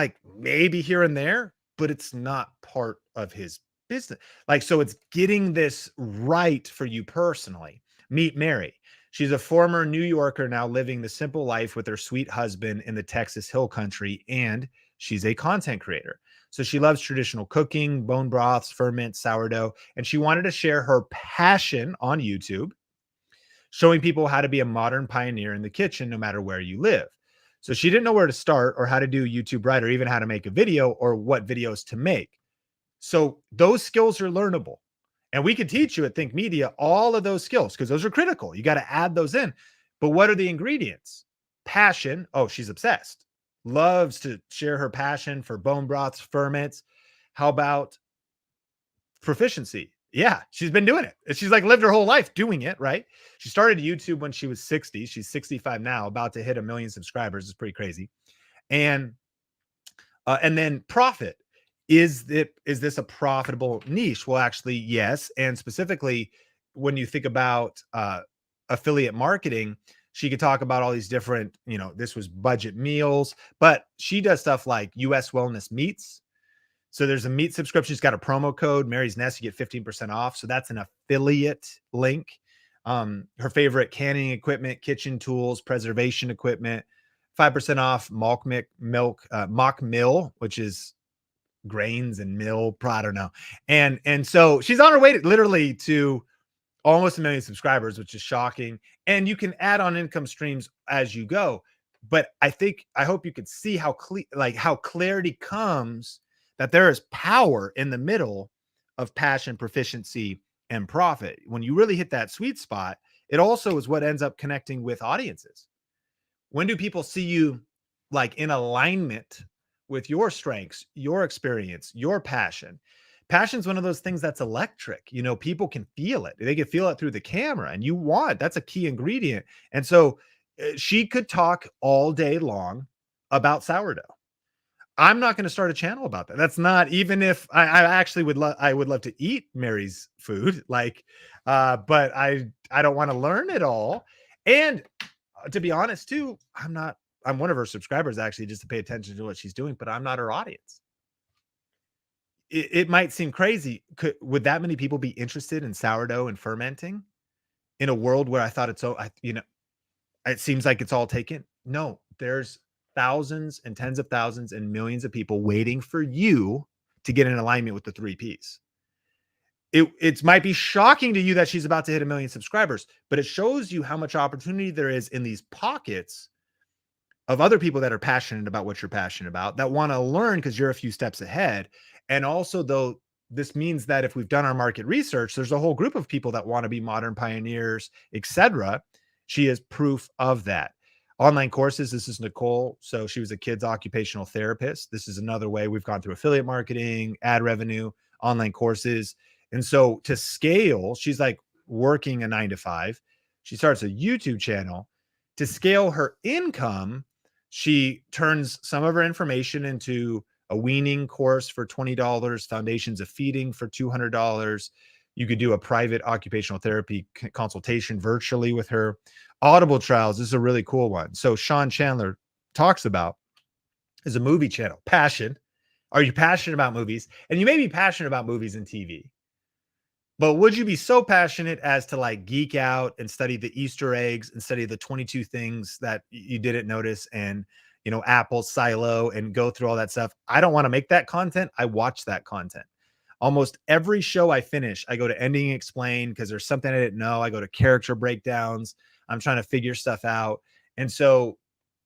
S1: here and there, but it's not part of his business. So it's getting this right for you personally. Meet Mary. She's a former New Yorker now living the simple life with her sweet husband in the Texas Hill Country, and she's a content creator. So she loves traditional cooking, bone broths, ferment, sourdough, and she wanted to share her passion on YouTube, showing people how to be a modern pioneer in the kitchen, no matter where you live. So she didn't know where to start or how to do YouTube right, or even how to make a video or what videos to make. So those skills are learnable. And we could teach you at Think Media all of those skills because those are critical. You got to add those in. But what are the ingredients? Passion. Oh, she's obsessed. Loves to share her passion for bone broths, ferments. How about proficiency? Yeah, she's been doing it. She's like lived her whole life doing it, right? She started YouTube when she was 60. She's 65 now, about to hit 1 million subscribers. It's pretty crazy. And then profit. Is this a profitable niche? Well, actually, yes. And specifically, when you think about affiliate marketing, she could talk about all these different, this was budget meals, but she does stuff like US Wellness Meats. So there's a meat subscription. She's got a promo code, Mary's Nest, you get 15% off. So that's an affiliate link. Her favorite canning equipment, kitchen tools, preservation equipment, 5% off mock mill, which is grains and mill, I don't know. And so she's on her way literally to almost 1 million subscribers, which is shocking. And you can add on income streams as you go. But I hope you could see how clarity comes that there is power in the middle of passion, proficiency, and profit. When you really hit that sweet spot, it also is what ends up connecting with audiences. When do people see you in alignment with your strengths, your experience, your passion? Passion is one of those things that's electric. People can feel it. They can feel it through the camera, and that's a key ingredient. And so she could talk all day long about sourdough. I'm not going to start a channel about that. That's not, even if I actually would love to eat Mary's food, but I don't want to learn it all. And to be honest too, I'm one of her subscribers actually, just to pay attention to what she's doing, but I'm not her audience. It might seem crazy. Would that many people be interested in sourdough and fermenting in a world where I thought it seems like it's all taken? No, there's thousands and tens of thousands and millions of people waiting for you to get in alignment with the 3 Ps. it might be shocking to you that she's about to hit 1 million subscribers, but it shows you how much opportunity there is in these pockets of other people that are passionate about what you're passionate about, that want to learn because you're a few steps ahead. And also, though, this means that if we've done our market research, there's a whole group of people that want to be modern pioneers, etc. She is proof of that. Online courses. This is Nicole. So she was a kids occupational therapist. This is another way we've gone through affiliate marketing, ad revenue, online courses. And so to scale, she's like working a 9 to 5. She starts a YouTube channel. To scale her income, she turns some of her information into a weaning course for $20, foundations of feeding for $200. You could do a private occupational therapy consultation virtually with her. Audible trials, this is a really cool one. So Sean Chandler talks about is a movie channel. Passion. Are you passionate about movies? And you may be passionate about movies and TV. But would you be so passionate as to like geek out and study the Easter eggs and study the 22 things that you didn't notice and, you know, Apple Silo and go through all that stuff? I don't want to make that content. I watch that content. Almost every show I finish, I go to ending explain because there's something I didn't know. I go to character breakdowns. I'm trying to figure stuff out. And so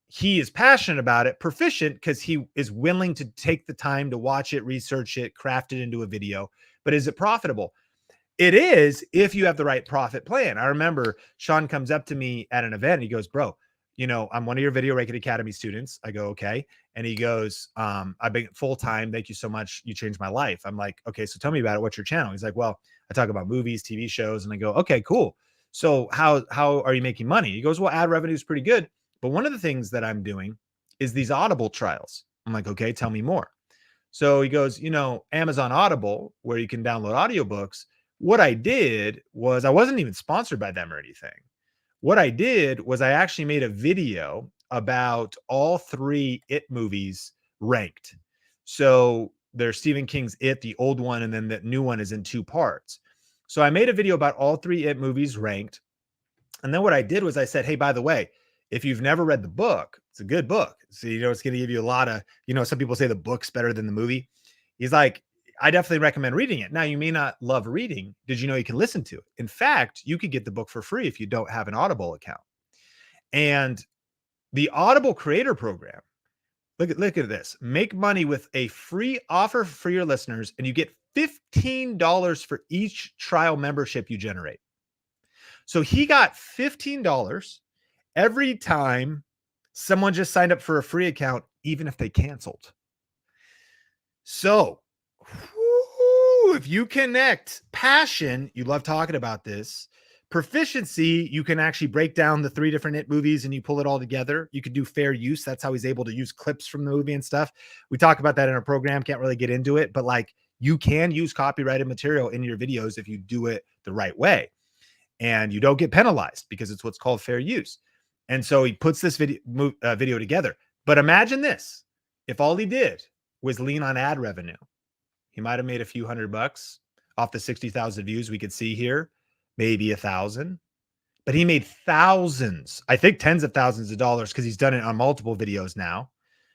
S1: he is passionate about it, proficient because he is willing to take the time to watch it, research it, craft it into a video. But is it profitable? It is if you have the right profit plan. I remember Sean comes up to me at an event and he goes, bro, you know, I'm one of your Video Ranking Academy students. I go, okay. And he goes, I've been full-time. Thank you so much. You changed my life. I'm like, okay, so tell me about it. What's your channel? He's like, well, I talk about movies, TV shows. And I go, okay, cool. So how are you making money? He goes, well, ad revenue is pretty good. But one of the things that I'm doing is these Audible trials. I'm like, okay, tell me more. So he goes, you know, Amazon Audible, where you can download audiobooks. What I did was I wasn't even sponsored by them or anything. What I did was I actually made a video about all 3 It movies ranked. So there's Stephen King's It, the old one, and then the new one is in 2 parts. So I made a video about all 3 It movies ranked. And then what I did was I said, hey, by the way, if you've never read the book, it's a good book. So, you know, it's going to give you a lot of, you know, some people say the book's better than the movie. He's like, I definitely recommend reading it. Now, you may not love reading. Did you know you can listen to it? In fact, you could get the book for free if you don't have an Audible account. And the Audible Creator Program, look at this. Make money with a free offer for your listeners, and you get $15 for each trial membership you generate. So he got $15 every time someone just signed up for a free account, even if they canceled. So if you connect passion, you love talking about this, proficiency, you can actually break down the 3 different It movies and you pull it all together. You could do fair use. That's how he's able to use clips from the movie and stuff. We talk about that in our program. Can't really get into it, but like you can use copyrighted material in your videos if you do it the right way. And you don't get penalized because it's what's called fair use. And so he puts this video together. But imagine this. If all he did was lean on ad revenue, he might have made a few $100 off the 60,000 views we could see here, maybe 1,000. But he made thousands, I think tens of thousands of dollars, because he's done it on multiple videos now,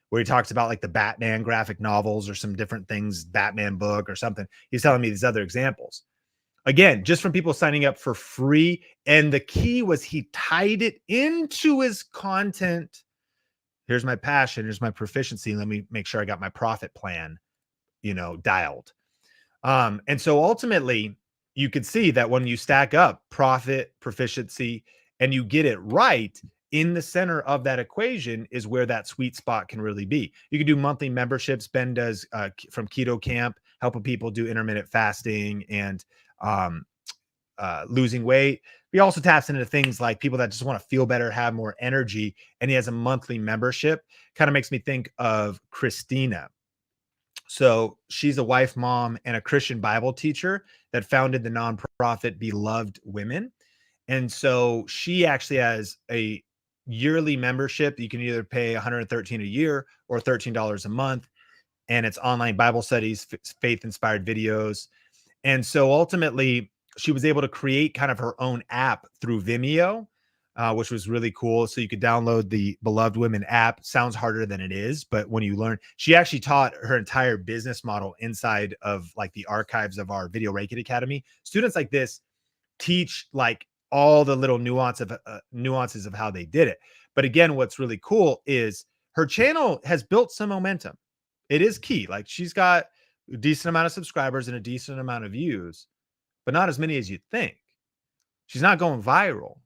S1: where he talks about like the Batman graphic novels or some different things, Batman book or something. He's telling me these other examples. Again, just from people signing up for free. And the key was he tied it into his content. Here's my passion. Here's my proficiency. Let me make sure I got my profit plan, you know, dialed. And so ultimately you could see that when you stack up profit, proficiency, and you get it right, in the center of that equation is where that sweet spot can really be. You can do monthly memberships. Ben does from Keto Camp, helping people do intermittent fasting and losing weight. He also taps into things like people that just want to feel better, have more energy. And he has a monthly membership. Kind of makes me think of Christina. So she's a wife, mom, and a Christian Bible teacher that founded the nonprofit Beloved Women. And so she actually has a yearly membership. You can either pay $113 a year or $13 a month. And it's online Bible studies, faith-inspired videos. And so ultimately, she was able to create kind of her own app through Vimeo. which was really cool. So you could download the Beloved Women app. Sounds harder than it is, but when you learn, she actually taught her entire business model inside of like the archives of our Video Reiki Academy. Students like this teach like all the little nuances of how they did it. But again, what's really cool is her channel has built some momentum. It is key. Like she's got a decent amount of subscribers and a decent amount of views, but not as many as you'd think. She's not going viral.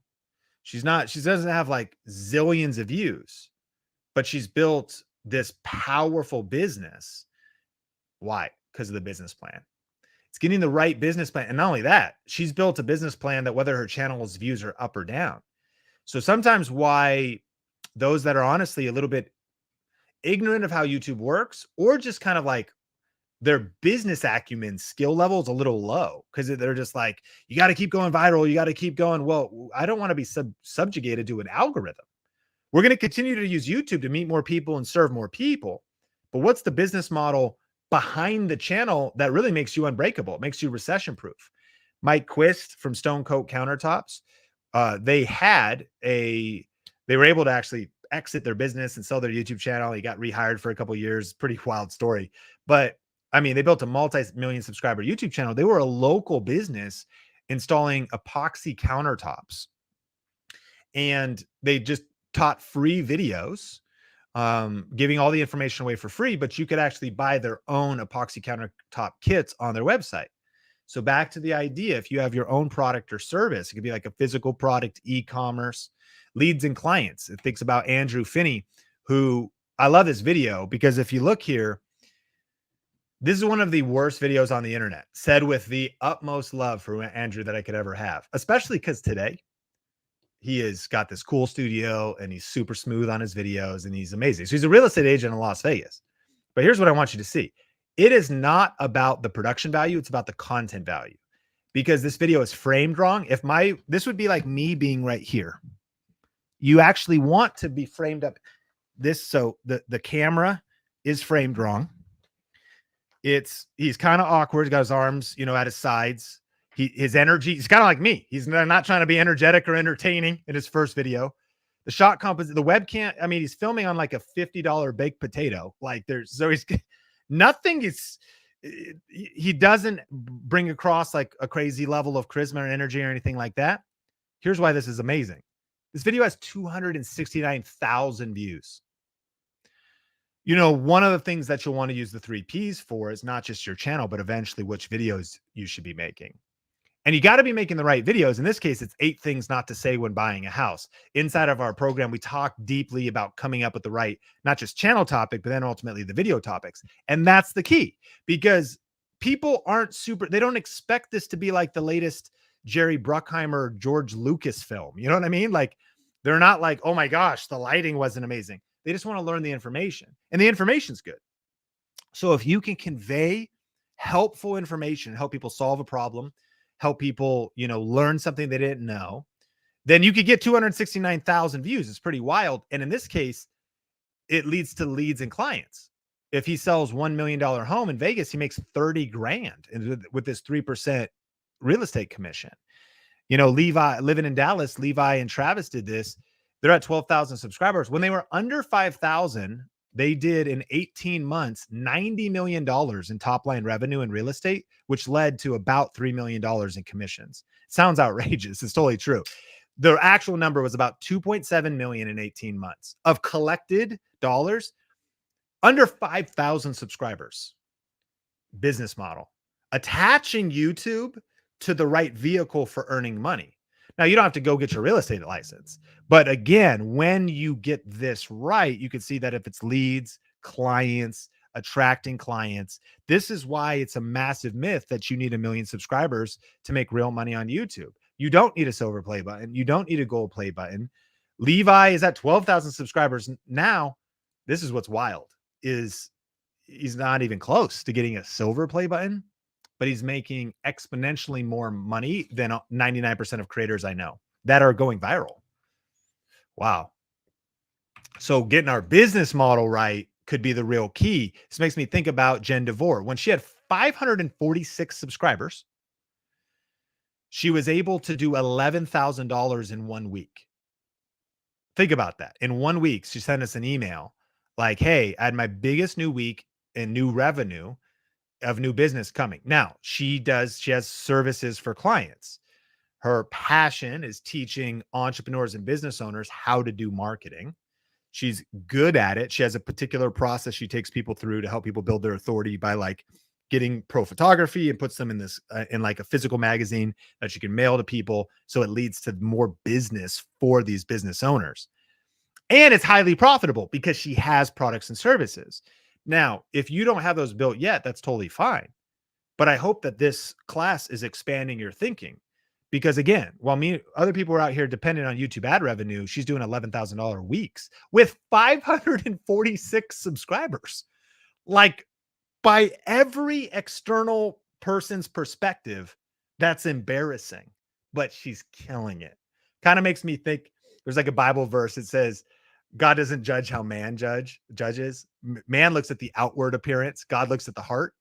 S1: She doesn't have like zillions of views, but she's built this powerful business. Why? Because of the business plan. It's getting the right business plan. And not only that, she's built a business plan that whether her channel's views are up or down. So sometimes why those that are honestly a little bit ignorant of how YouTube works, or just kind of like their business acumen skill level is a little low because they're just like, you got to keep going viral. You got to keep going. Well, I don't want to be subjugated to an algorithm. We're going to continue to use YouTube to meet more people and serve more people. But what's the business model behind the channel that really makes you unbreakable? It makes you recession proof. Mike Quist from Stone Coat Countertops, they were able to actually exit their business and sell their YouTube channel. He got rehired for a couple of years. Pretty wild story. But I mean, they built a multi-million subscriber YouTube channel. They were a local business installing epoxy countertops. And they just taught free videos, giving all the information away for free, but you could actually buy their own epoxy countertop kits on their website. So back to the idea, if you have your own product or service, it could be like a physical product, e-commerce, leads and clients. It thinks about Andrew Finney, who I love this video because if you look here, this is one of the worst videos on the internet, said with the utmost love for Andrew that I could ever have, especially because today he has got this cool studio and he's super smooth on his videos and he's amazing. So he's a real estate agent in Las Vegas. But here's what I want you to see. It is not about the production value. It's about the content value, because this video is framed wrong. This would be like me being right here. You actually want to be framed up this. So the camera is framed wrong. He's kind of awkward. He's got his arms, at his sides. His energy, he's kind of like me. He's not trying to be energetic or entertaining in his first video. The shot composite, the webcam, I mean, he's filming on like a $50 baked potato. Like he's nothing he doesn't bring across like a crazy level of charisma or energy or anything like that. Here's why this is amazing. This video has 269,000 views. One of the things that you'll want to use the 3 Ps for is not just your channel, but eventually which videos you should be making. And you got to be making the right videos. In this case, it's 8 things not to say when buying a house. Inside of our program, we talk deeply about coming up with the right, not just channel topic, but then ultimately the video topics. And that's the key, because people they don't expect this to be like the latest Jerry Bruckheimer, George Lucas film. You know what I mean? Like, they're not like, oh my gosh, the lighting wasn't amazing. They just want to learn the information, and the information's good. So if you can convey helpful information, help people solve a problem, help people, learn something they didn't know, then you could get 269,000 views. It's pretty wild. And in this case, it leads to leads and clients. If he sells $1 million home in Vegas, he makes 30 grand with this 3% real estate commission. Levi, living in Dallas, Levi and Travis did this. They're at 12,000 subscribers. When they were under 5,000, they did in 18 months, $90 million in top line revenue in real estate, which led to about $3 million in commissions. Sounds outrageous. It's totally true. The actual number was about 2.7 million in 18 months of collected dollars, under 5,000 subscribers. Business model, attaching YouTube to the right vehicle for earning money. Now, you don't have to go get your real estate license. But again, when you get this right, you can see that if it's leads, clients, attracting clients, this is why it's a massive myth that you need 1 million subscribers to make real money on YouTube. You don't need a silver play button. You don't need a gold play button. Levi is at 12,000 subscribers now. This is what's wild, is he's not even close to getting a silver play button, but he's making exponentially more money than 99% of creators I know that are going viral. Wow. So getting our business model right could be the real key. This makes me think about Jen DeVore. When she had 546 subscribers, she was able to do $11,000 in 1 week. Think about that. In 1 week, she sent us an email like, hey, I had my biggest new week in new revenue of new business coming. Now, she has services for clients. Her passion is teaching entrepreneurs and business owners how to do marketing. She's good at it. She has a particular process she takes people through to help people build their authority by like getting pro photography and puts them in this in like a physical magazine that you can mail to people. So it leads to more business for these business owners. And it's highly profitable because she has products and services. Now, if you don't have those built yet, that's totally fine. But I hope that this class is expanding your thinking. Because again, while other people are out here dependent on YouTube ad revenue, she's doing $11,000 weeks with 546 subscribers. Like, by every external person's perspective, that's embarrassing, but she's killing it. Kind of makes me think there's like a Bible verse. It says, God doesn't judge how man judges. Man looks at the outward appearance. God looks at the heart.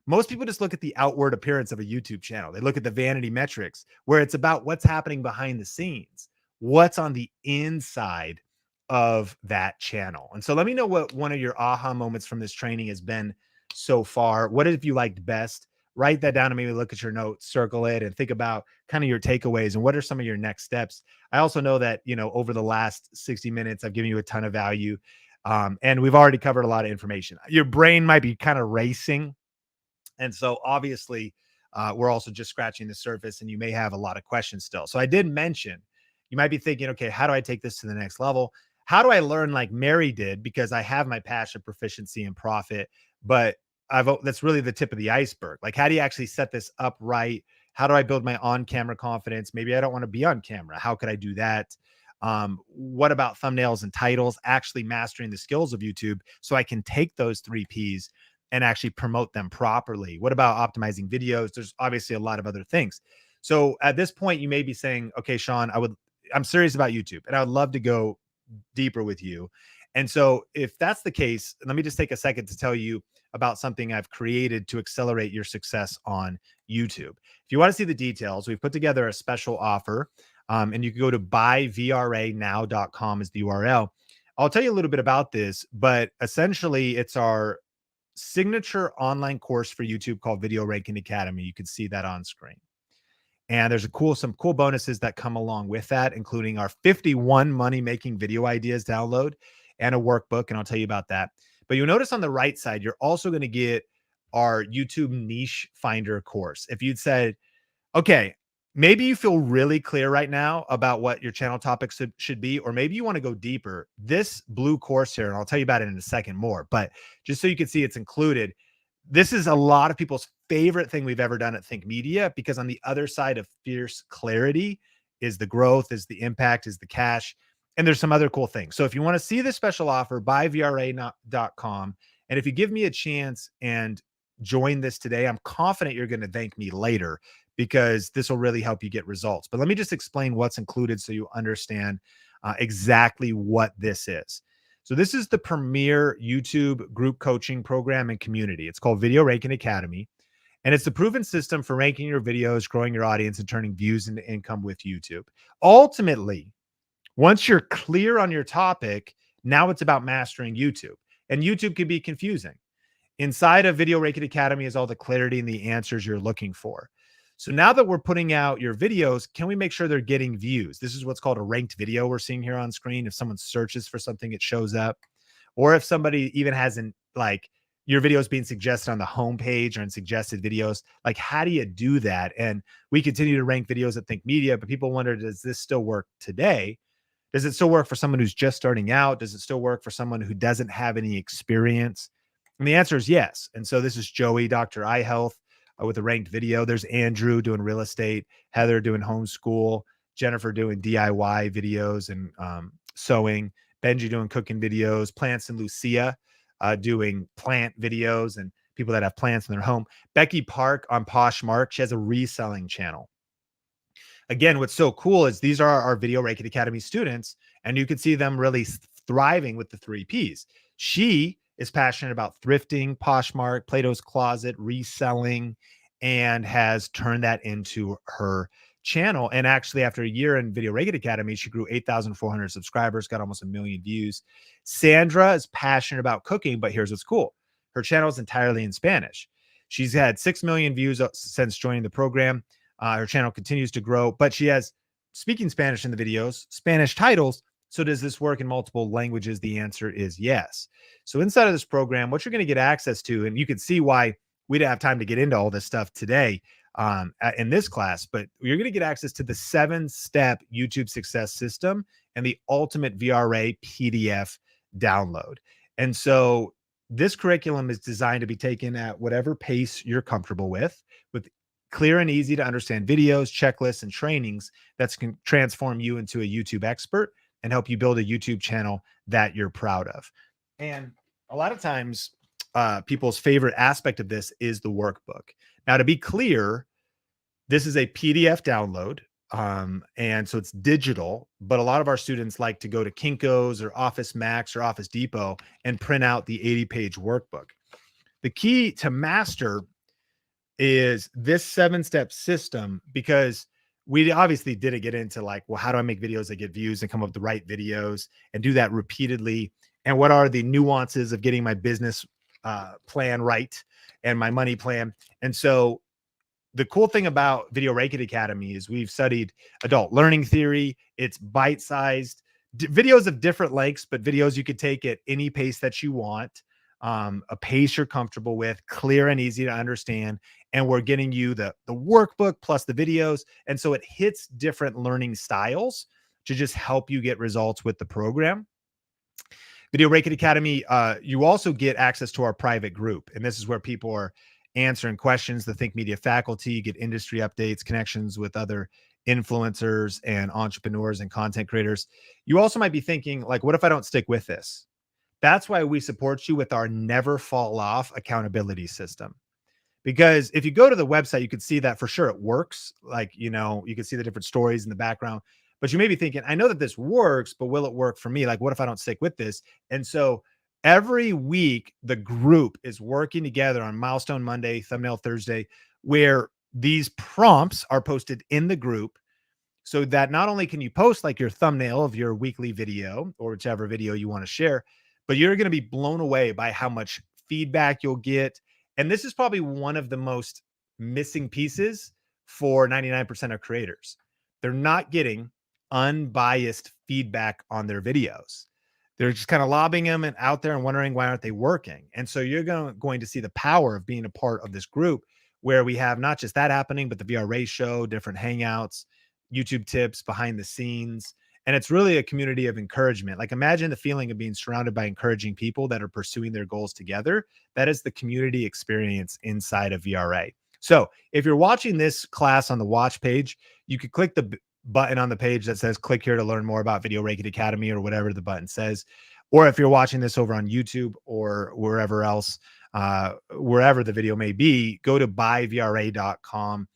S1: Most people just look at the outward appearance of a YouTube channel. They look at the vanity metrics where it's about what's happening behind the scenes, what's on the inside of that channel. And so let me know what one of your aha moments from this training has been so far. What have you liked best? Write that down and maybe look at your notes, circle it, and think about kind of your takeaways and what are some of your next steps. I also know that, over the last 60 minutes, I've given you a ton of value. And we've already covered a lot of information. Your brain might be kind of racing. And so obviously, we're also just scratching the surface and you may have a lot of questions still. So I did mention, you might be thinking, okay, how do I take this to the next level? How do I learn like Mary did? Because I have my passion, proficiency, and profit, but that's really the tip of the iceberg. Like, how do you actually set this up right? How do I build my on-camera confidence? Maybe I don't want to be on camera. How could I do that? What about thumbnails and titles? Actually mastering the skills of YouTube so I can take those 3 Ps and actually promote them properly. What about optimizing videos? There's obviously a lot of other things. So at this point, you may be saying, okay, Sean, I'm serious about YouTube and I would love to go deeper with you. And so if that's the case, let me just take a second to tell you about something I've created to accelerate your success on YouTube. If you want to see the details, we've put together a special offer, and you can go to buyvranow.com is the URL. I'll tell you a little bit about this, but essentially it's our signature online course for YouTube called Video Ranking Academy. You can see that on screen. And there's some cool bonuses that come along with that, including our 51 money-making video ideas download and a workbook. And I'll tell you about that. But you'll notice on the right side, you're also going to get our YouTube niche finder course. If you'd said, okay, maybe you feel really clear right now about what your channel topics should be, or maybe you want to go deeper. This blue course here, and I'll tell you about it in a second more, but just so you can see it's included, this is a lot of people's favorite thing we've ever done at Think Media, because on the other side of fierce clarity is the growth, is the impact, is the cash, and there's some other cool things. So if you want to see this special offer, buyvranow.com. And if you give me a chance and join this today, I'm confident you're going to thank me later, because this will really help you get results. But let me just explain what's included so you understand exactly what this is. So this is the premier YouTube group coaching program and community. It's called Video Ranking Academy, and it's the proven system for ranking your videos, growing your audience, and turning views into income with YouTube. Ultimately, once you're clear on your topic, now it's about mastering YouTube. And YouTube can be confusing. Inside of Video Ranking Academy is all the clarity and the answers you're looking for. So now that we're putting out your videos, can we make sure they're getting views? This is what's called a ranked video we're seeing here on screen. If someone searches for something, it shows up. Or if somebody even hasn't, like, your videos being suggested on the homepage or in suggested videos, like, how do you do that? And we continue to rank videos at Think Media, but people wonder, does this still work today? Does it still work for someone who's just starting out? Does it still work for someone who doesn't have any experience? And the answer is yes. And so this is Joey, Dr. Eye Health, with a ranked video. There's Andrew doing real estate, Heather doing homeschool, Jennifer doing DIY videos and sewing, Benji doing cooking videos, Plants and Lucia doing plant videos and people that have plants in their home. Becky Park on Poshmark, she has a reselling channel. Again, what's so cool is these are our Video Ranking Academy students, and you can see them really thriving with the 3 Ps. She is passionate about thrifting, Poshmark, Plato's Closet, reselling, and has turned that into her channel. And actually, after a year in Video Rate Academy, she grew 8,400 subscribers, got almost 1 million views. Sandra is passionate about cooking, but here's what's cool. Her channel is entirely in Spanish. She's had 6 million views since joining the program. Her channel continues to grow, but she has speaking Spanish in the videos, Spanish titles. So does this work in multiple languages? The answer is yes. So inside of this program, what you're going to get access to, and you can see why we didn't have time to get into all this stuff today in this class, but you're going to get access to the 7-step YouTube success system and the ultimate VRA PDF download. And so this curriculum is designed to be taken at whatever pace you're comfortable with clear and easy to understand videos, checklists, and trainings that can transform you into a YouTube expert and help you build a YouTube channel that you're proud of. And a lot of times, people's favorite aspect of this is the workbook. Now, to be clear, this is a PDF download. And so it's digital, but a lot of our students like to go to Kinko's or Office Max or Office Depot and print out the 80-page workbook. The key to master is this 7-step system, because we obviously didn't get into like, well, how do I make videos that get views and come up with the right videos and do that repeatedly? And what are the nuances of getting my business plan right and my money plan? And so the cool thing about Video Rate Academy is we've studied adult learning theory. It's bite-sized videos of different lengths, but videos you could take at any pace that you want, a pace you're comfortable with, clear and easy to understand. And we're getting you the workbook plus the videos. And so it hits different learning styles to just help you get results with the program. Video Rate Academy, you also get access to our private group. And this is where people are answering questions. The Think Media faculty, you get industry updates, connections with other influencers and entrepreneurs and content creators. You also might be thinking, like, what if I don't stick with this? That's why we support you with our never fall off accountability system. Because if you go to the website, you can see that for sure it works. Like, you can see the different stories in the background, but you may be thinking, I know that this works, but will it work for me? Like, what if I don't stick with this? And so every week, the group is working together on Milestone Monday, Thumbnail Thursday, where these prompts are posted in the group so that not only can you post like your thumbnail of your weekly video or whichever video you want to share, but you're going to be blown away by how much feedback you'll get. And this is probably one of the most missing pieces for 99% of creators. They're not getting unbiased feedback on their videos. They're just kind of lobbing them and out there and wondering why aren't they working. And so you're going to see the power of being a part of this group where we have not just that happening, but the VRA show, different hangouts, YouTube tips, behind the scenes. And it's really a community of encouragement. Like, imagine the feeling of being surrounded by encouraging people that are pursuing their goals together. That is the community experience inside of VRA. So if you're watching this class on the watch page, you could click the button on the page that says click here to learn more about Video Rate Academy or whatever the button says. Or if you're watching this over on YouTube or wherever else, wherever the video may be, go to buyvra.com,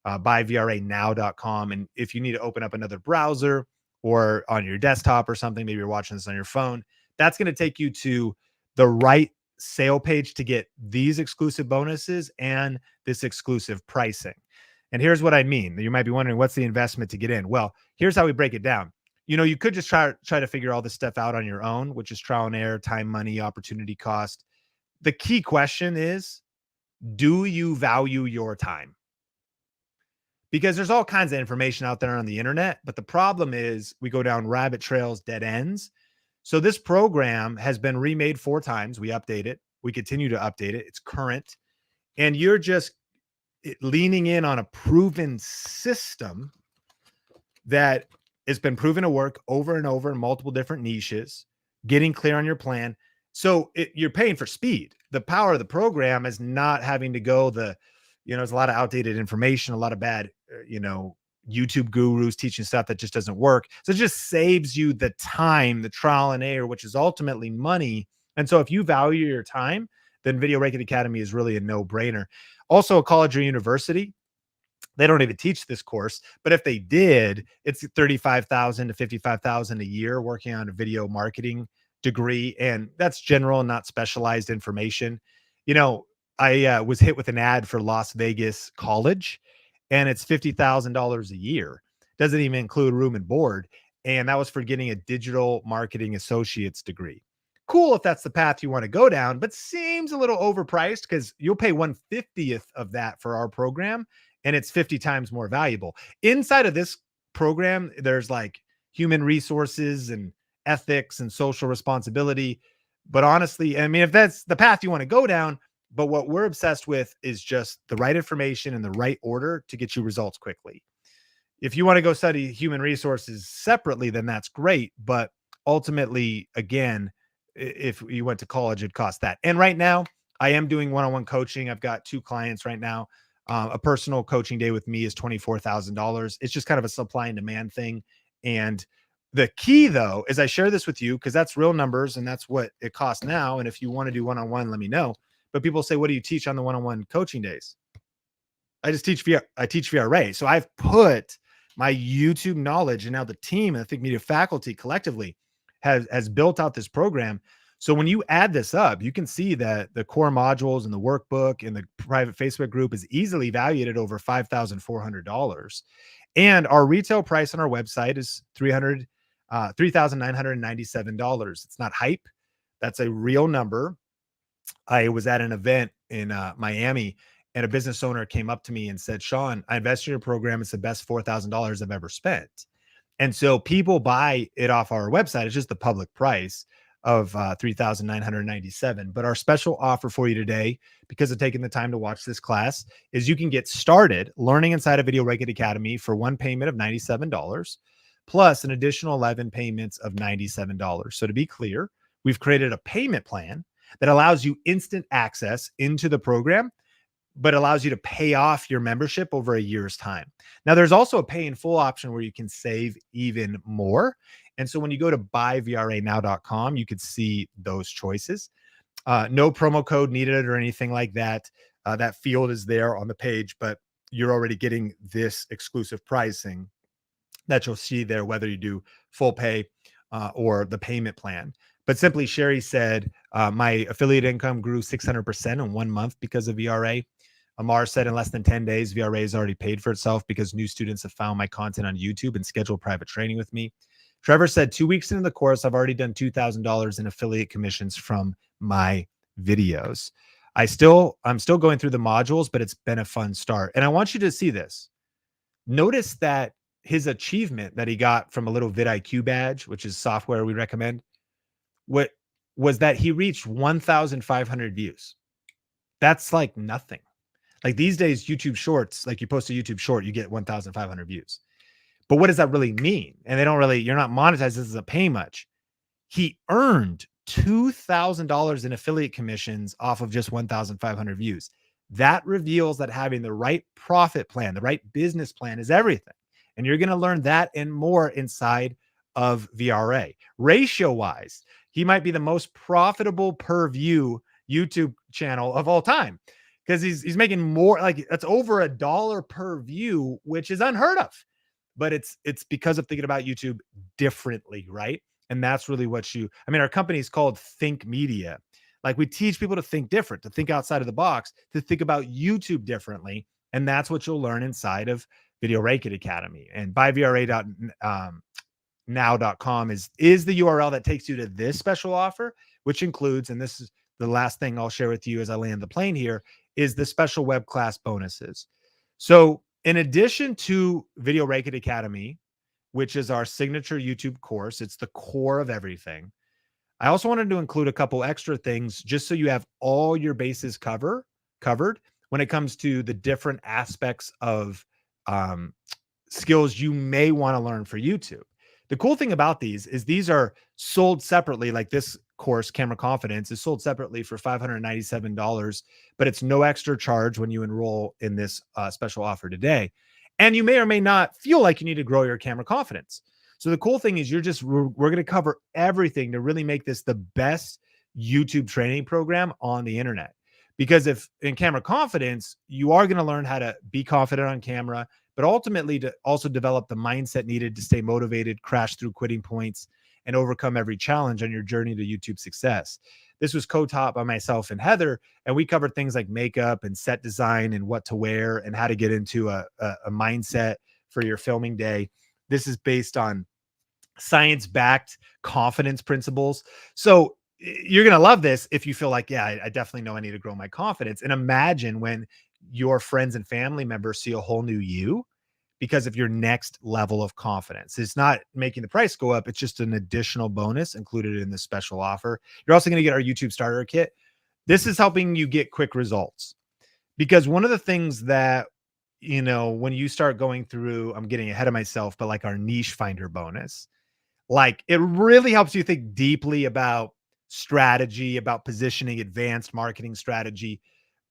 S1: buyvranow.com. And if you need to open up another browser or on your desktop or something, maybe you're watching this on your phone, that's going to take you to the right sale page to get these exclusive bonuses and this exclusive pricing. And here's what I mean. You might be wondering, what's the investment to get in? Well, here's how we break it down. You could just try to figure all this stuff out on your own, which is trial and error, time, money, opportunity cost. The key question is, do you value your time? Because there's all kinds of information out there on the internet, but the problem is we go down rabbit trails, dead ends. So this program has been remade 4 times. We update it. We continue to update it. It's current. And you're just leaning in on a proven system that has been proven to work over and over in multiple different niches, getting clear on your plan. So you're paying for speed. The power of the program is not having to go there's a lot of outdated information, a lot of bad, YouTube gurus teaching stuff that just doesn't work. So it just saves you the time, the trial and error, which is ultimately money. And so if you value your time, then Video Rate Academy is really a no-brainer. Also, a college or university, they don't even teach this course, but if they did, it's $35,000 to $55,000 a year working on a video marketing degree. And that's general, not specialized information. I was hit with an ad for Las Vegas College, and it's $50,000 a year. Doesn't even include room and board. And that was for getting a digital marketing associate's degree. Cool if that's the path you want to go down, but seems a little overpriced because you'll pay 1/50th of that for our program, and it's 50 times more valuable. Inside of this program, there's like human resources and ethics and social responsibility. But honestly, I mean, if that's the path you want to go down, but what we're obsessed with is just the right information in the right order to get you results quickly. If you want to go study human resources separately, then that's great. But ultimately, again, if you went to college, it'd cost that. And right now, I am doing one-on-one coaching. I've got 2 clients right now. A personal coaching day with me is $24,000. It's just kind of a supply and demand thing. And the key, though, is I share this with you because that's real numbers and that's what it costs now. And if you want to do one-on-one, let me know. But people say, what do you teach on the one-on-one coaching days? I teach VRA. So I've put my YouTube knowledge, and now the team and the Think Media faculty collectively has built out this program. So when you add this up, you can see that the core modules and the workbook and the private Facebook group is easily valued at over $5,400. And our retail price on our website is $3,997. It's not hype. That's a real number. I was at an event in Miami, and a business owner came up to me and said, Sean, I invested in your program. It's the best $4,000 I've ever spent. And so people buy it off our website. It's just the public price of $3,997. But our special offer for you today, because of taking the time to watch this class, is you can get started learning inside of Video Rake Academy for one payment of $97, plus an additional 11 payments of $97. So to be clear, we've created a payment plan that allows you instant access into the program, but allows you to pay off your membership over a year's time. Now, there's also a pay in full option where you can save even more. And so when you go to buyvranow.com, you could see those choices. No promo code needed or anything like that. That field is there on the page, but you're already getting this exclusive pricing that you'll see there, whether you do full pay or the payment plan. But simply, Sherry said, my affiliate income grew 600% in 1 month because of VRA. Amar said in less than 10 days, VRA has already paid for itself because new students have found my content on YouTube and scheduled private training with me. Trevor said 2 weeks into the course, I've already done $2,000 in affiliate commissions from my videos. I'm still going through the modules, but it's been a fun start. And I want you to see this. Notice that his achievement that he got from a little vidIQ badge, which is software we recommend, what was that he reached 1,500 views. That's like nothing. Like these days, YouTube shorts, like you post a YouTube short, you get 1,500 views. But what does that really mean? And you're not monetized. This doesn't pay much. He earned $2,000 in affiliate commissions off of just 1,500 views. That reveals that having the right profit plan, the right business plan is everything. And you're going to learn that and more inside of VRA. Ratio wise, he might be the most profitable per view YouTube channel of all time because he's making more, like that's over $1 per view, which is unheard of. But it's because of thinking about YouTube differently, right? And that's really our company is called Think Media. Like we teach people to think different, to think outside of the box, to think about YouTube differently. And that's what you'll learn inside of Video Rake Academy. And buyvra.now.com is the URL that takes you to this special offer, which includes, and this is the last thing I'll share with you as I land the plane here, is the special web class bonuses. So in addition to Video Rake Academy, which is our signature YouTube course, it's the core of everything. I also wanted to include a couple extra things just so you have all your bases covered when it comes to the different aspects of skills you may want to learn for YouTube. The cool thing about these are sold separately. Like this course, Camera Confidence, is sold separately for $597, but it's no extra charge when you enroll in this special offer today. And you may or may not feel like you need to grow your camera confidence. So the cool thing is we're going to cover everything to really make this the best YouTube training program on the internet. Because if in Camera Confidence, you are going to learn how to be confident on camera, but ultimately to also develop the mindset needed to stay motivated, crash through quitting points, and overcome every challenge on your journey to YouTube success. This was co-taught by myself and Heather, and we covered things like makeup and set design and what to wear and how to get into a mindset for your filming day. This is based on science-backed confidence principles. So you're going to love this if you feel like, yeah, I definitely know I need to grow my confidence. And imagine when your friends and family members see a whole new you because of your next level of confidence. It's not making the price go up. It's just an additional bonus included in this special offer. You're also going to get our YouTube starter kit. This is helping you get quick results, because one of the things that, you know, when you start going through, I'm getting ahead of myself, but like our niche finder bonus, like it really helps you think deeply about strategy, about positioning, advanced marketing strategy.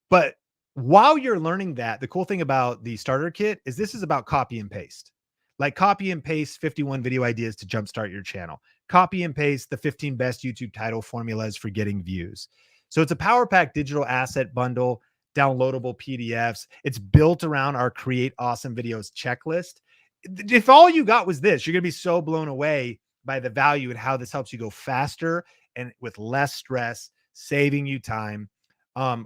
S1: But while you're learning that, the cool thing about the starter kit is this is about copy and paste. Like copy and paste 51 video ideas to jumpstart your channel. Copy and paste the 15 best YouTube title formulas for getting views. So it's a power pack digital asset bundle, downloadable PDFs. It's built around our Create Awesome Videos checklist. If all you got was this, you're going to be so blown away by the value and how this helps you go faster and with less stress, saving you time.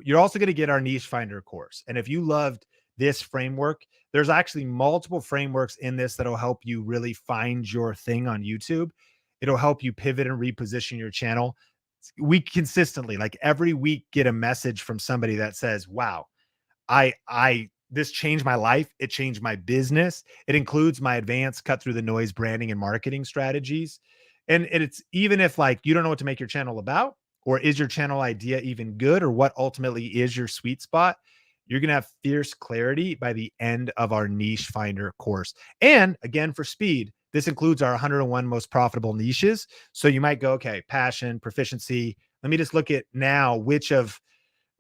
S1: You're also going to get our niche finder course. And if you loved this framework, there's actually multiple frameworks in this that'll help you really find your thing on YouTube. It'll help you pivot and reposition your channel. We consistently, like every week, get a message from somebody that says, wow, this changed my life. It changed my business. It includes my advanced cut through the noise branding and marketing strategies. And it's even if like you don't know what to make your channel about, or is your channel idea even good, or what ultimately is your sweet spot, you're going to have fierce clarity by the end of our niche finder course. And again, for speed, this includes our 101 most profitable niches. So you might go, okay, passion, proficiency. Let me just look at now which of,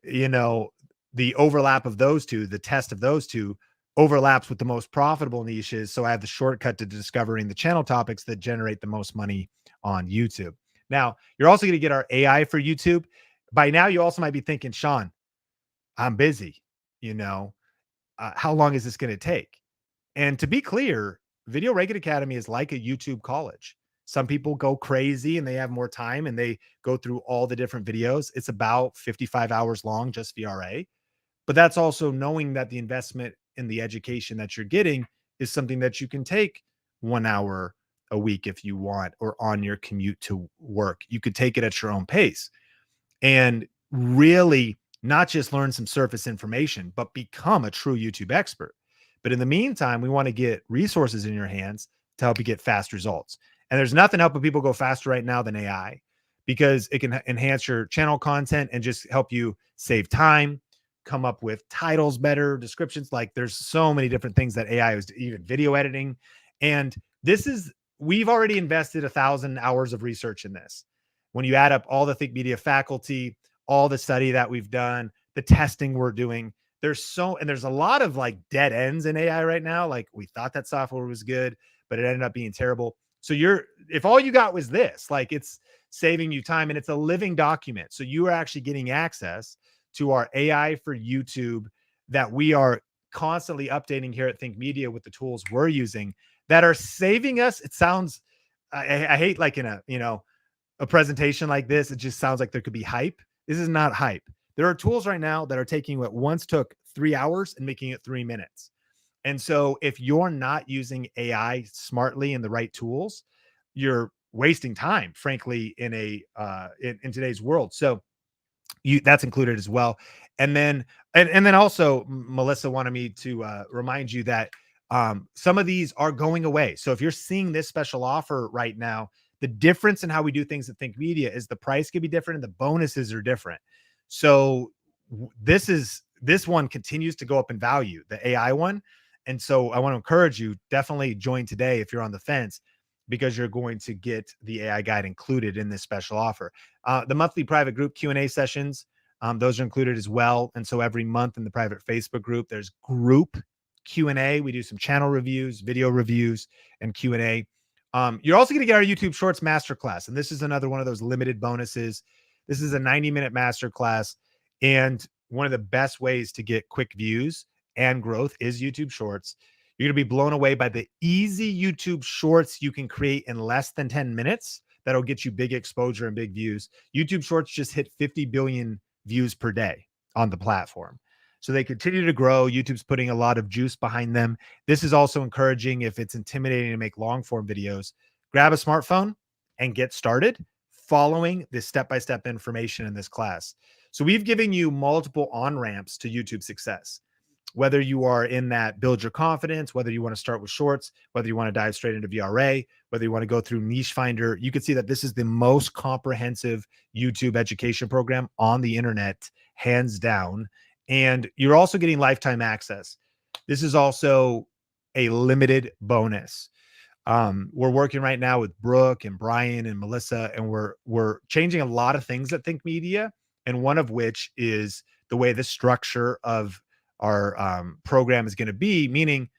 S1: you know, the overlap of those two, the test of those two overlaps with the most profitable niches. So I have the shortcut to discovering the channel topics that generate the most money on YouTube. Now, you're also going to get our AI for YouTube. By now, you also might be thinking, Sean, I'm busy. You know, how long is this going to take? And to be clear, Video Regulate Academy is like a YouTube college. Some people go crazy and they have more time and they go through all the different videos. It's about 55 hours long, just VRA. But that's also knowing that the investment in the education that you're getting is something that you can take 1 hour a week if you want, or on your commute to work. You could take it at your own pace and really not just learn some surface information, but become a true YouTube expert. But in the meantime, we want to get resources in your hands to help you get fast results. And there's nothing helping people go faster right now than AI, because it can enhance your channel content and just help you save time, come up with titles better, descriptions. Like there's so many different things that AI is, even video editing. And we've already invested 1,000 hours of research in this. When you add up all the Think Media faculty, all the study that we've done, the testing we're doing, there's a lot of like dead ends in AI right now. Like we thought that software was good, but it ended up being terrible. So if all you got was this, like it's saving you time, and it's a living document. So you are actually getting access to our AI for YouTube that we are constantly updating here at Think Media with the tools we're using that are saving us. It sounds, I hate like in a presentation like this, it just sounds like there could be hype. This is not hype. There are tools right now that are taking what once took 3 hours and making it 3 minutes. And so if you're not using AI smartly and the right tools, you're wasting time, frankly, in today's world. So that's included as well. And then also Melissa wanted me to remind you that some of these are going away. So if you're seeing this special offer right now, the difference in how we do things at Think Media is the price could be different and the bonuses are different. So this one continues to go up in value, the AI one. And so I want to encourage you, definitely join today if you're on the fence, because you're going to get the AI guide included in this special offer. The monthly private group Q&A sessions, those are included as well. And so every month in the private Facebook group, there's group Q&A. We do some channel reviews, video reviews, and Q&A. You're also going to get our YouTube Shorts Masterclass. And this is another one of those limited bonuses. This is a 90-minute masterclass. And one of the best ways to get quick views and growth is YouTube Shorts. You're going to be blown away by the easy YouTube Shorts you can create in less than 10 minutes that'll get you big exposure and big views. YouTube Shorts just hit 50 billion views per day on the platform. So they continue to grow. YouTube's putting a lot of juice behind them. This is also encouraging if it's intimidating to make long form videos. Grab a smartphone and get started following the step-by-step information in this class. So we've given you multiple on-ramps to YouTube success. Whether you are in that build your confidence, whether you want to start with shorts, whether you want to dive straight into VRA, whether you want to go through Niche Finder, you can see that this is the most comprehensive YouTube education program on the internet, hands down. And you're also getting lifetime access. This is also a limited bonus. We're working right now with Brooke and Brian and Melissa, and we're changing a lot of things at Think Media, and one of which is the way the structure of our program is going to be, meaning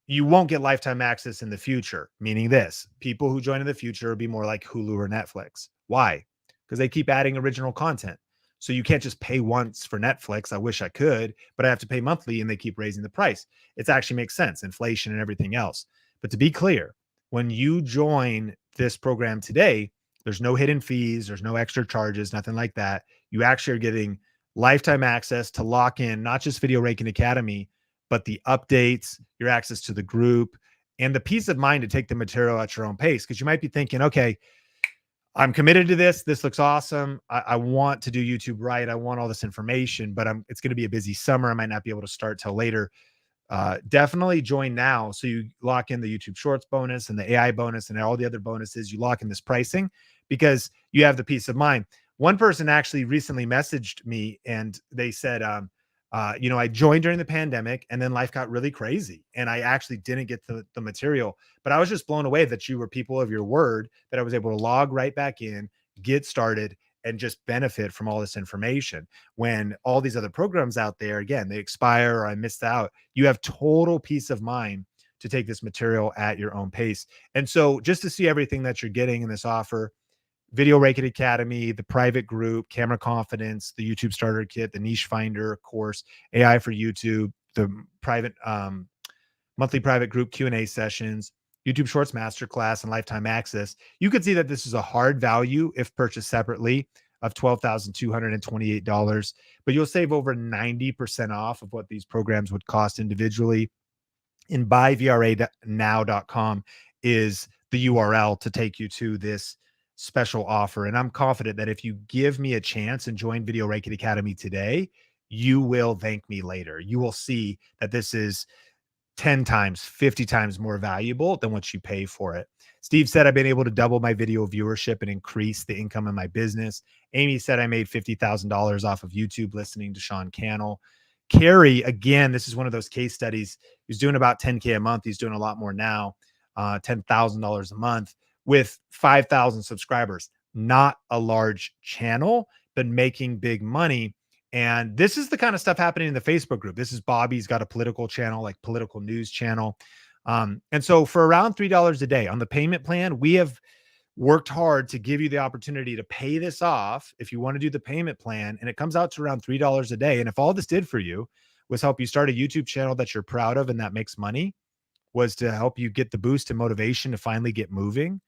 S1: you won't get lifetime access in the future, meaning this: people who join in the future will be more like Hulu or Netflix. Why? Because they keep adding original content. So you can't just pay once for Netflix. I wish I could, but I have to pay monthly and they keep raising the price. It actually makes sense, inflation and everything else. But to be clear, when you join this program today, there's no hidden fees, there's no extra charges, nothing like that. You actually are getting lifetime access to lock in not just Video Ranking Academy, but the updates, your access to the group, and the peace of mind to take the material at your own pace. Because you might be thinking, okay, I'm committed to this. This looks awesome. I want to do YouTube right. I want all this information, but it's going to be a busy summer. I might not be able to start till later. Definitely join now. So you lock in the YouTube Shorts bonus and the AI bonus and all the other bonuses. You lock in this pricing because you have the peace of mind. One person actually recently messaged me and they said, I joined during the pandemic and then life got really crazy and I actually didn't get the material, but I was just blown away that you were people of your word, that I was able to log right back in, get started, and just benefit from all this information. When all these other programs out there, again, they expire or I missed out, you have total peace of mind to take this material at your own pace. And so just to see everything that you're getting in this offer, Video Ranking Academy, the private group, Camera Confidence, the YouTube Starter Kit, the Niche Finder course, AI for YouTube, the private monthly private group Q&A sessions, YouTube Shorts Masterclass, and lifetime access, you could see that this is a hard value if purchased separately of $12,228, but you'll save over 90% off of what these programs would cost individually. And buyvranow.com is the URL to take you to this special offer. And I'm confident that if you give me a chance and join Video Ranking Academy today, you will thank me later. You will see that this is 10 times, 50 times more valuable than what you pay for it. Steve said, I've been able to double my video viewership and increase the income in my business. Amy said, I made $50,000 off of YouTube listening to Sean Cannell. Carrie, again, this is one of those case studies. He's doing about 10K a month. He's doing a lot more now, $10,000 a month with 5,000 subscribers. Not a large channel, but making big money. And this is the kind of stuff happening in the Facebook group. This is Bobby's got a political channel, like political news channel. And so for around $3 a day on the payment plan, we have worked hard to give you the opportunity to pay this off if you want to do the payment plan. And it comes out to around $3 a day. And if all this did for you was help you start a YouTube channel that you're proud of and that makes money, was to help you get the boost and motivation to finally get moving,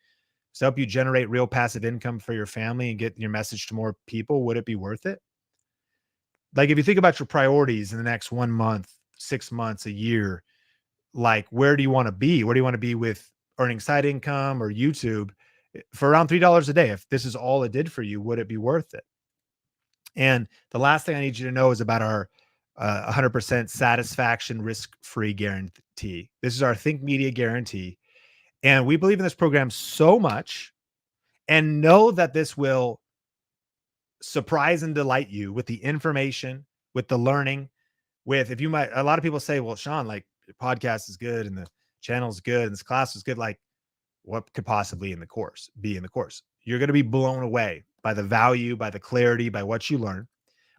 S1: to help you generate real passive income for your family and get your message to more people, would it be worth it? Like, if you think about your priorities in the next 1 month, 6 months, a year, like, where do you want to be? Where do you want to be with earning side income or YouTube for around $3 a day? If this is all it did for you, would it be worth it? And the last thing I need you to know is about our 100% satisfaction risk-free guarantee. This is our Think Media guarantee. And we believe in this program so much and know that this will surprise and delight you with the information, with the learning, with, if you might, a lot of people say, well, Sean, like, your podcast is good and the channel is good and this class is good. Like, what could possibly be in the course? You're going to be blown away by the value, by the clarity, by what you learn.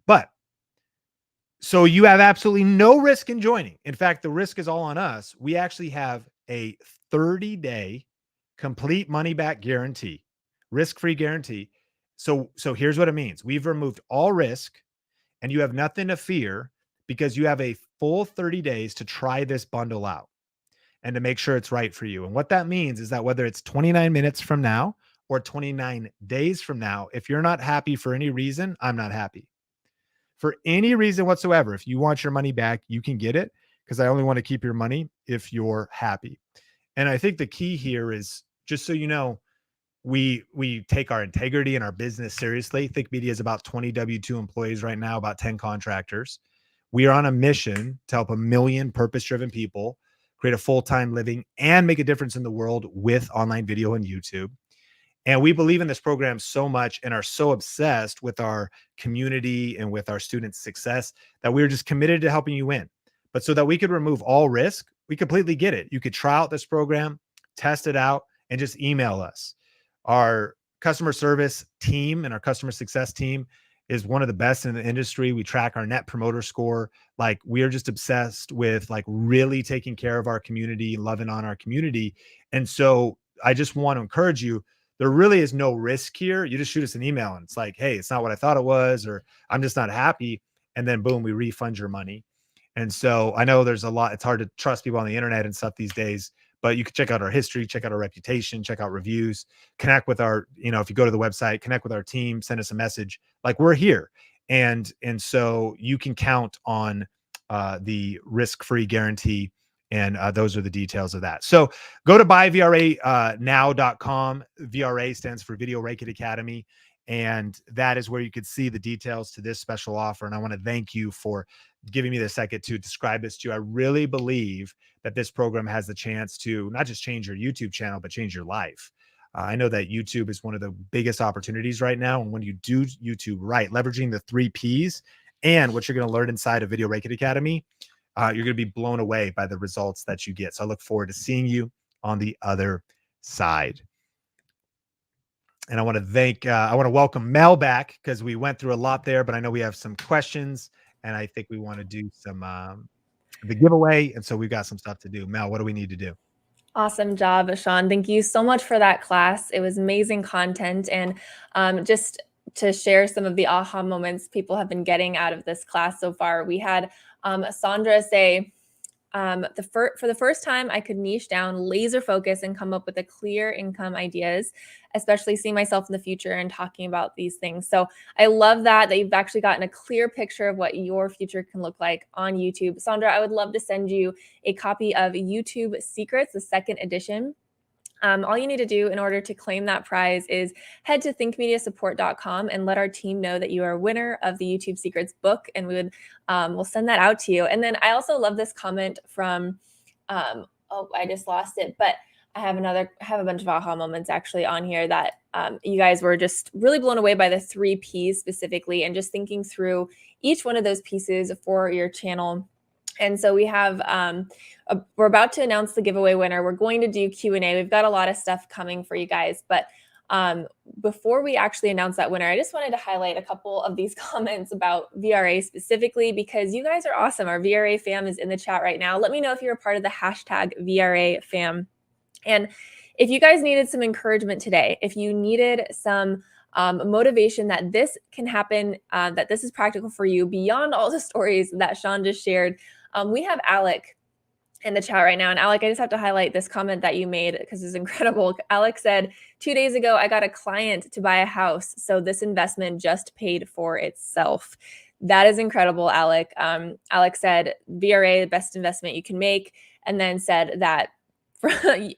S1: But so you have absolutely no risk in joining. In fact, the risk is all on us. We actually have a 30-day complete money back guarantee, risk-free guarantee. So here's what it means. We've removed all risk and you have nothing to fear because you have a full 30 days to try this bundle out and to make sure it's right for you. And what that means is that whether it's 29 minutes from now or 29 days from now, if you're not happy for any reason, I'm not happy. For any reason whatsoever, if you want your money back, you can get it, because I only want to keep your money if you're happy. And I think the key here is, just so you know, we take our integrity and our business seriously. Think Media is about 20 W-2 employees right now, about 10 contractors. We are on a mission to help 1 million purpose-driven people create a full-time living and make a difference in the world with online video and YouTube. And we believe in this program so much and are so obsessed with our community and with our students' success that we're just committed to helping you win. But so that we could remove all risk, we completely get it. You could try out this program, test it out, and just email us. Our customer service team and our customer success team is one of the best in the industry. We track our net promoter score. Like, we are just obsessed with like really taking care of our community, loving on our community. And so I just want to encourage you, there really is no risk here. You just shoot us an email and it's like, hey, it's not what I thought it was, or I'm just not happy. And then boom, we refund your money. And so I know there's a lot, it's hard to trust people on the internet and stuff these days, but you can check out our history, check out our reputation, check out reviews, connect with our, if you go to the website, connect with our team, send us a message. Like, we're here. And so you can count on the risk-free guarantee. And those are the details of that. So go to buyvra.now.com. VRA stands for Video Rake It Academy. And that is where you could see the details to this special offer. And I want to thank you for giving me the second to describe this to you. I really believe that this program has the chance to not just change your YouTube channel, but change your life. I know that YouTube is one of the biggest opportunities right now. And when you do YouTube right, leveraging the 3 Ps and what you're going to learn inside of Video Rake It Academy, you're going to be blown away by the results that you get. So I look forward to seeing you on the other side. And I want to welcome Mel back, because we went through a lot there, but I know we have some questions and I think we want to do some, the giveaway. And so we've got some stuff to do. Mel, what do we need to do?
S2: Awesome job, Sean. Thank you so much for that class. It was amazing content. And just to share some of the aha moments people have been getting out of this class so far, we had Sandra say, for the first time, I could niche down, laser focus, and come up with a clear income ideas, especially seeing myself in the future and talking about these things. So I love that you've actually gotten a clear picture of what your future can look like on YouTube. Sandra, I would love to send you a copy of YouTube Secrets, the 2nd edition. All you need to do in order to claim that prize is head to thinkmediasupport.com and let our team know that you are a winner of the YouTube Secrets book, and we'll send that out to you. And then I also love this comment from, oh, I just lost it, but I have a bunch of aha moments actually on here that you guys were just really blown away by the 3 Ps specifically, and just thinking through each one of those pieces for your channel. And so we have, we're about to announce the giveaway winner. We're going to do Q&A. We've got a lot of stuff coming for you guys. But before we actually announce that winner, I just wanted to highlight a couple of these comments about VRA specifically, because you guys are awesome. Our VRA fam is in the chat right now. Let me know if you're a part of the hashtag VRA fam. And if you guys needed some encouragement today, if you needed some motivation that this can happen, that this is practical for you beyond all the stories that Sean just shared, we have Alec in the chat right now. And Alec, I just have to highlight this comment that you made because it's incredible. Alec said, 2 days ago, I got a client to buy a house, so this investment just paid for itself. That is incredible, Alec. Alec said, VRA, the best investment you can make, and then said that,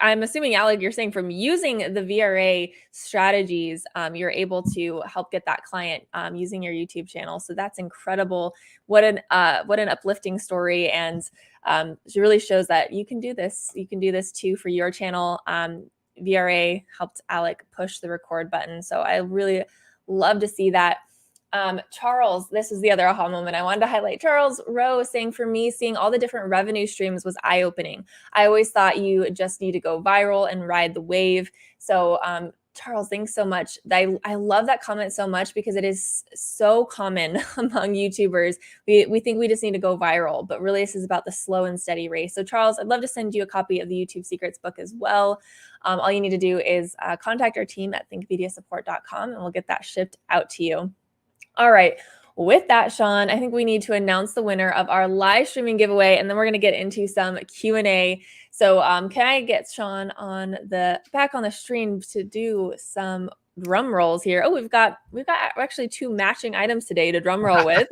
S2: I'm assuming, Alec, you're saying from using the VRA strategies, you're able to help get that client using your YouTube channel. So that's incredible. What an uplifting story. And it really shows that you can do this. You can do this too for your channel. VRA helped Alec push the record button. So I really love to see that. Charles, this is the other aha moment I wanted to highlight. Charles Rowe saying, for me, seeing all the different revenue streams was eye-opening. I always thought you just need to go viral and ride the wave. So Charles, thanks so much. I love that comment so much because it is so common among YouTubers. We think we just need to go viral, but really this is about the slow and steady race. So Charles, I'd love to send you a copy of the YouTube Secrets book as well. All you need to do is contact our team at thinkmediasupport.com and we'll get that shipped out to you. All right. With that, Sean, I think we need to announce the winner of our live streaming giveaway, and then we're going to get into some Q&A. So can I get Sean back on the stream to do some drum rolls here? Oh, we've got actually 2 matching items today to drum roll with.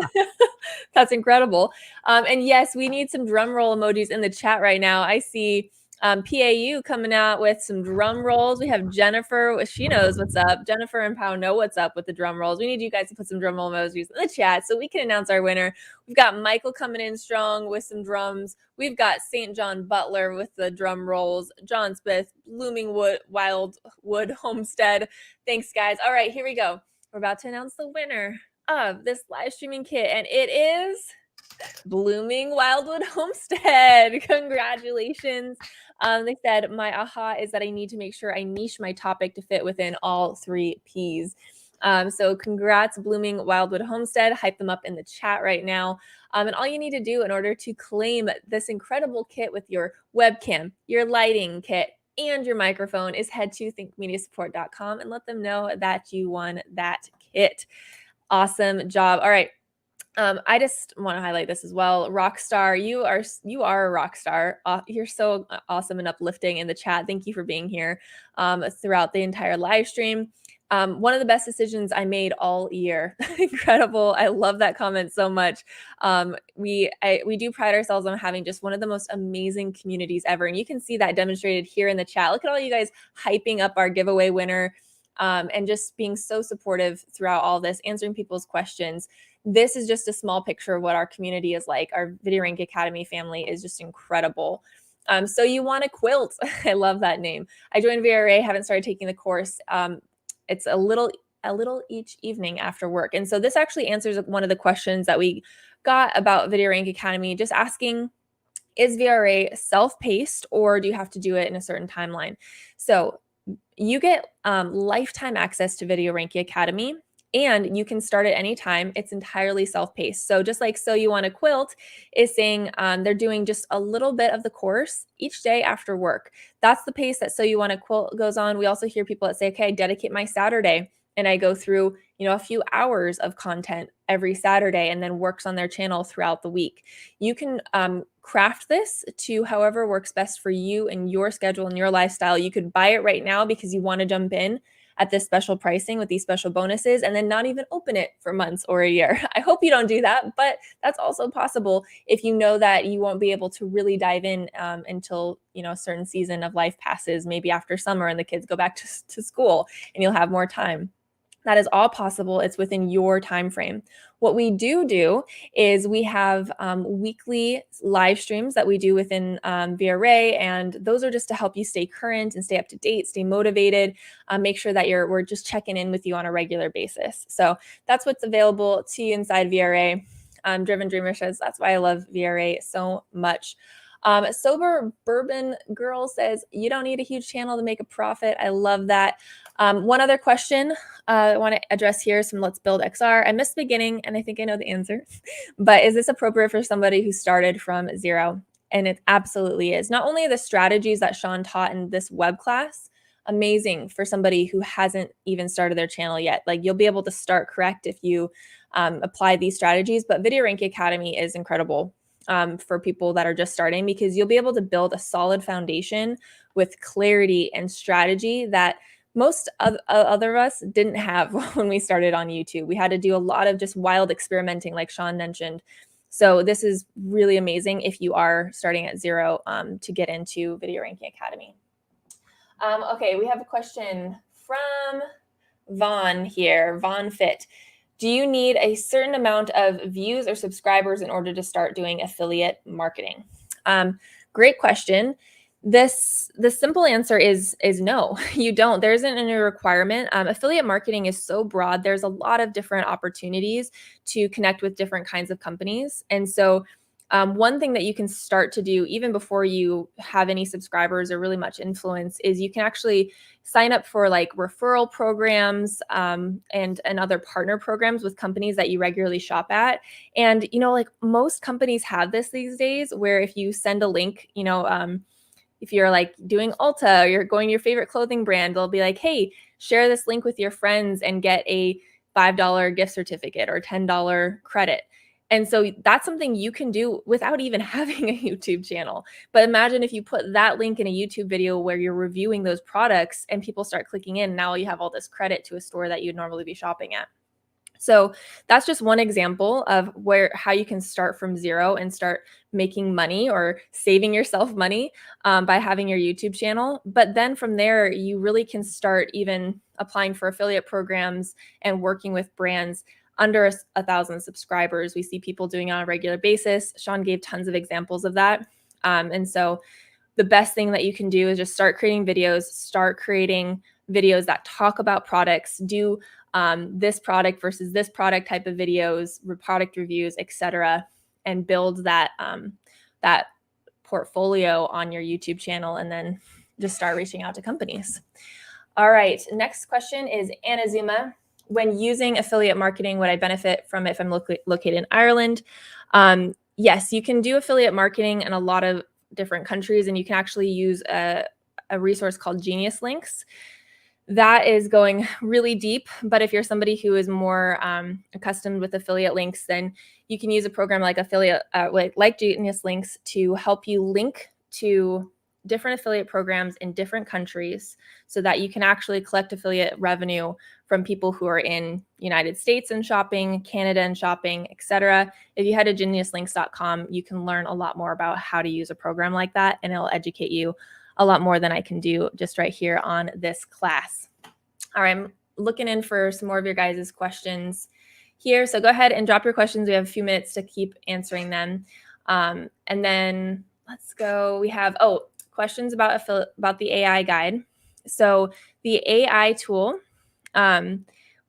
S2: That's incredible. And yes, we need some drum roll emojis in the chat right now. I see PAU coming out with some drum rolls. We have Jennifer. She knows what's up. Jennifer and Pau know what's up with the drum rolls. We need you guys to put some drum roll emojis in the chat so we can announce our winner. We've got Michael coming in strong with some drums. We've got St. John Butler with the drum rolls. John Smith, Blooming Wildwood Homestead. Thanks, guys. All right, here we go. We're about to announce the winner of this live streaming kit, and it is Blooming Wildwood Homestead. Congratulations. They said, my aha is that I need to make sure I niche my topic to fit within all 3 Ps. So congrats, Blooming Wildwood Homestead. Hype them up in the chat right now. And all you need to do in order to claim this incredible kit with your webcam, your lighting kit, and your microphone is head to thinkmediasupport.com and let them know that you won that kit. Awesome job. All right. I just want to highlight this as well. Rockstar, you are a rock star. You're so awesome and uplifting in the chat. Thank you for being here throughout the entire live stream. One of the best decisions I made all year. Incredible. I love that comment so much. We do pride ourselves on having just one of the most amazing communities ever. And you can see that demonstrated here in the chat. Look at all you guys hyping up our giveaway winner and just being so supportive throughout all this, answering people's questions. This is just a small picture of what our community is like. Our VideoRank Academy family is just incredible. So you want a quilt. I love that name. I joined VRA, haven't started taking the course. It's a little each evening after work. And so this actually answers one of the questions that we got about VideoRank Academy, just asking, is VRA self-paced or do you have to do it in a certain timeline? So you get lifetime access to VideoRank Academy, and you can start at any time. It's entirely self-paced. So just like So You Want a Quilt is saying they're doing just a little bit of the course each day after work. That's the pace that So You Want a Quilt goes on. We also hear people that say, okay, I dedicate my Saturday and I go through, a few hours of content every Saturday and then works on their channel throughout the week. You can craft this to however works best for you and your schedule and your lifestyle. You could buy it right now because you want to jump in at this special pricing with these special bonuses and then not even open it for months or a year. I hope you don't do that, but that's also possible if you know that you won't be able to really dive in until, a certain season of life passes, maybe after summer and the kids go back to school and you'll have more time. That is all possible. It's within your time frame. What we do is we have weekly live streams that we do within VRA, and those are just to help you stay current and stay up to date, stay motivated, make sure that we're just checking in with you on a regular basis. So that's what's available to you inside VRA. Driven Dreamer says, that's why I love VRA so much. Sober Bourbon Girl says, you don't need a huge channel to make a profit. I love that. One other question I want to address here is from Let's Build XR. I missed the beginning and I think I know the answer, but is this appropriate for somebody who started from zero? And it absolutely is. Not only the strategies that Sean taught in this web class, amazing for somebody who hasn't even started their channel yet. Like you'll be able to start correct if you apply these strategies, but VideoRank Academy is incredible for people that are just starting because you'll be able to build a solid foundation with clarity and strategy that most other of us didn't have when we started on YouTube. We had to do a lot of just wild experimenting like Sean mentioned. So this is really amazing if you are starting at zero to get into VideoRank Academy. Okay, we have a question from Vaughn here, Vaughn Fit. Do you need a certain amount of views or subscribers in order to start doing affiliate marketing? Great question. The simple answer is no, you don't. There isn't any requirement. Affiliate marketing is so broad. There's a lot of different opportunities to connect with different kinds of companies. And so one thing that you can start to do even before you have any subscribers or really much influence is you can actually sign up for like referral programs and other partner programs with companies that you regularly shop at. And, like most companies have this these days where if you send a link, if you're like doing Ulta or you're going to your favorite clothing brand, they'll be like, hey, share this link with your friends and get a $5 gift certificate or $10 credit. And so that's something you can do without even having a YouTube channel. But imagine if you put that link in a YouTube video where you're reviewing those products and people start clicking in. Now you have all this credit to a store that you'd normally be shopping at. So that's just one example of how you can start from zero and start making money or saving yourself money by having your YouTube channel. But then from there, you really can start even applying for affiliate programs and working with brands under 1,000 subscribers. We see people doing it on a regular basis. Sean gave tons of examples of that. And so the best thing that you can do is just start creating videos, that talk about products, do this product versus this product type of videos, product reviews, etc., and build that that portfolio on your YouTube channel, and then just start reaching out to companies. All right, next question is Anna Zuma. When using affiliate marketing, would I benefit from it if I'm located in Ireland? Yes, you can do affiliate marketing in a lot of different countries, and you can actually use a resource called Genius Links. That is going really deep, but if you're somebody who is more accustomed with affiliate links, then you can use a program like like Genius Links to help you link to different affiliate programs in different countries so that you can actually collect affiliate revenue from people who are in United States and shopping, Canada and shopping, etc. If you head to geniuslinks.com, you can learn a lot more about how to use a program like that, and it'll educate you a lot more than I can do just right here on this class. All right, I'm looking in for some more of your guys' questions here. So go ahead and drop your questions. We have a few minutes to keep answering them. And then let's go. We have, questions about the AI guide. So the AI tool,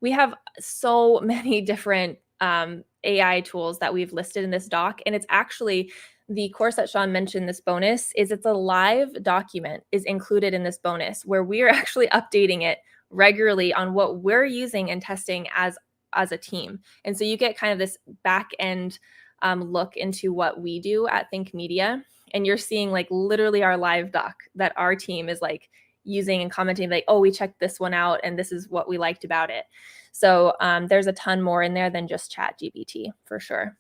S2: we have so many different AI tools that we've listed in this doc, and it's actually the course that Sean mentioned, this bonus, it's a live document is included in this bonus where we are actually updating it regularly on what we're using and testing as a team. And so you get kind of this back end look into what we do at Think Media. And you're seeing like literally our live doc that our team is like using and commenting like, oh, we checked this one out and this is what we liked about it. So there's a ton more in there than just ChatGPT for sure.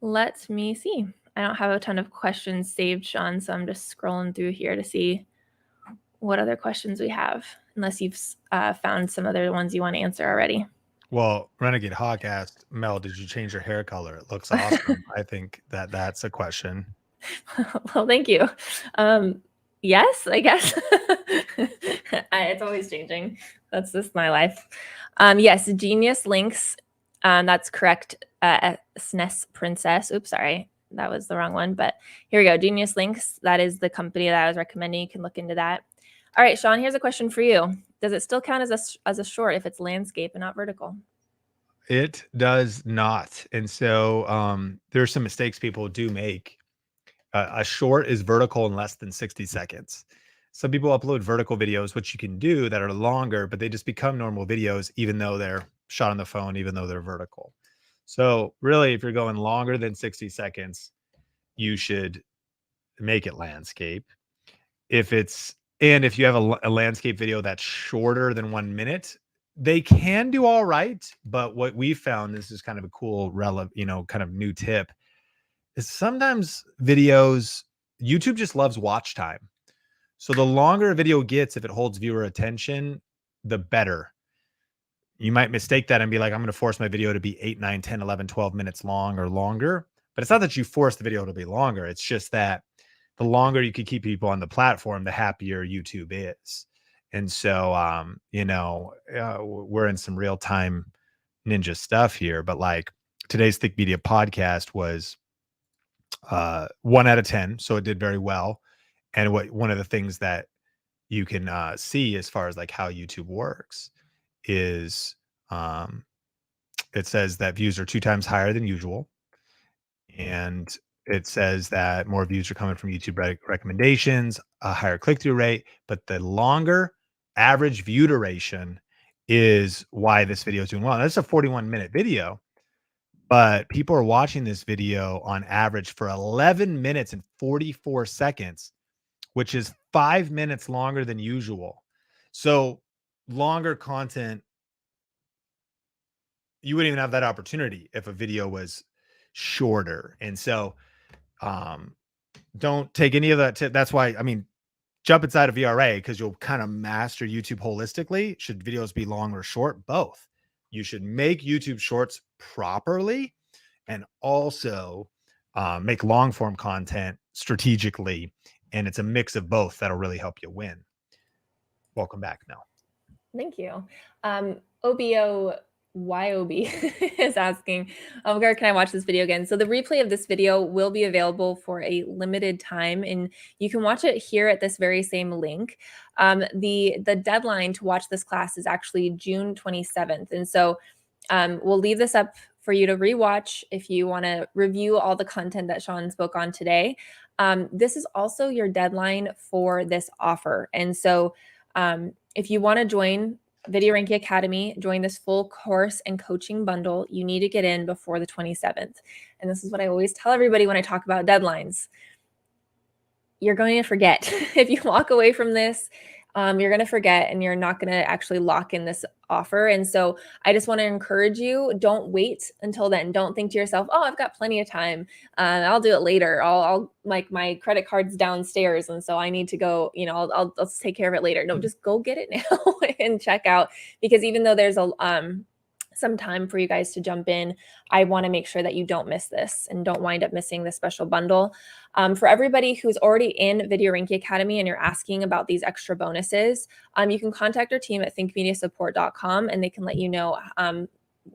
S2: Let me see. I don't have a ton of questions saved, Sean, so I'm just scrolling through here to see what other questions we have, unless you've found some other ones you want to answer already.
S1: Well, Renegade Hawk asked, Mel, did you change your hair color? It looks awesome. I think that's a question.
S2: Well, thank you. Yes, I guess. It's always changing. That's just my life. Yes, Genius Links. That's correct. SNES Princess. Oops, sorry. That was the wrong one. But here we go. Genius Links. That is the company that I was recommending. You can look into that. All right, Sean, here's a question for you. Does it still count as a short if it's landscape and not vertical?
S1: It does not. And so there's some mistakes people do make. A short is vertical in less than 60 seconds. Some people upload vertical videos, which you can do, that are longer, but they just become normal videos, even though they're shot on the phone, even though they're vertical. So really, if you're going longer than 60 seconds, you should make it landscape. If you have a landscape video that's shorter than 1 minute, they can do all right. But what we found, this is kind of a cool, kind of new tip, is sometimes videos, YouTube just loves watch time. So the longer a video gets, if it holds viewer attention, the better. You might mistake that and be like, I'm going to force my video to be 8, 9, 10, 11, 12 minutes long or longer. But it's not that you force the video to be longer. It's just that the longer you can keep people on the platform, the happier YouTube is. And so, we're in some real time ninja stuff here, but like today's Think Media podcast was 1 out of 10. So it did very well. And one of the things that you can see as far as like how YouTube works is it says that views are 2 times higher than usual. And it says that more views are coming from YouTube recommendations, a higher click-through rate, but the longer average view duration is why this video is doing well. Now, that's a 41-minute video, but people are watching this video on average for 11 minutes and 44 seconds, which is 5 minutes longer than usual. So longer content you wouldn't even have that opportunity if a video was shorter. And so um, don't take any of that. That's why, I mean, jump inside of VRA because you'll kind of master YouTube holistically. Should videos be long or short? Both. You should make YouTube shorts properly and also make long form content strategically. And it's a mix of both that'll really help you win. Welcome back, Mel.
S2: Thank you. OBO YOB is asking, where can I watch this video again? So the replay of this video will be available for a limited time, and you can watch it here at this very same link. The deadline to watch this class is actually June 27th. And so we'll leave this up for you to rewatch if you want to review all the content that Sean spoke on today. This is also your deadline for this offer. And so if you want to join Video Ranking Academy, join this full course and coaching bundle, you need to get in before the 27th. And this is what I always tell everybody when I talk about deadlines. You're going to forget. If you walk away from this, you're going to forget and you're not going to actually lock in this offer. And so I just want to encourage you, don't wait until then. Don't think to yourself, oh, I've got plenty of time. I'll do it later. I'll like my credit card's downstairs. And so I need to go, I'll take care of it later. No, just go get it now and check out, because even though there's some time for you guys to jump in, I want to make sure that you don't miss this and don't wind up missing this special bundle. For everybody who's already in Video Ranking Academy and you're asking about these extra bonuses, you can contact our team at thinkmediasupport.com and they can let you know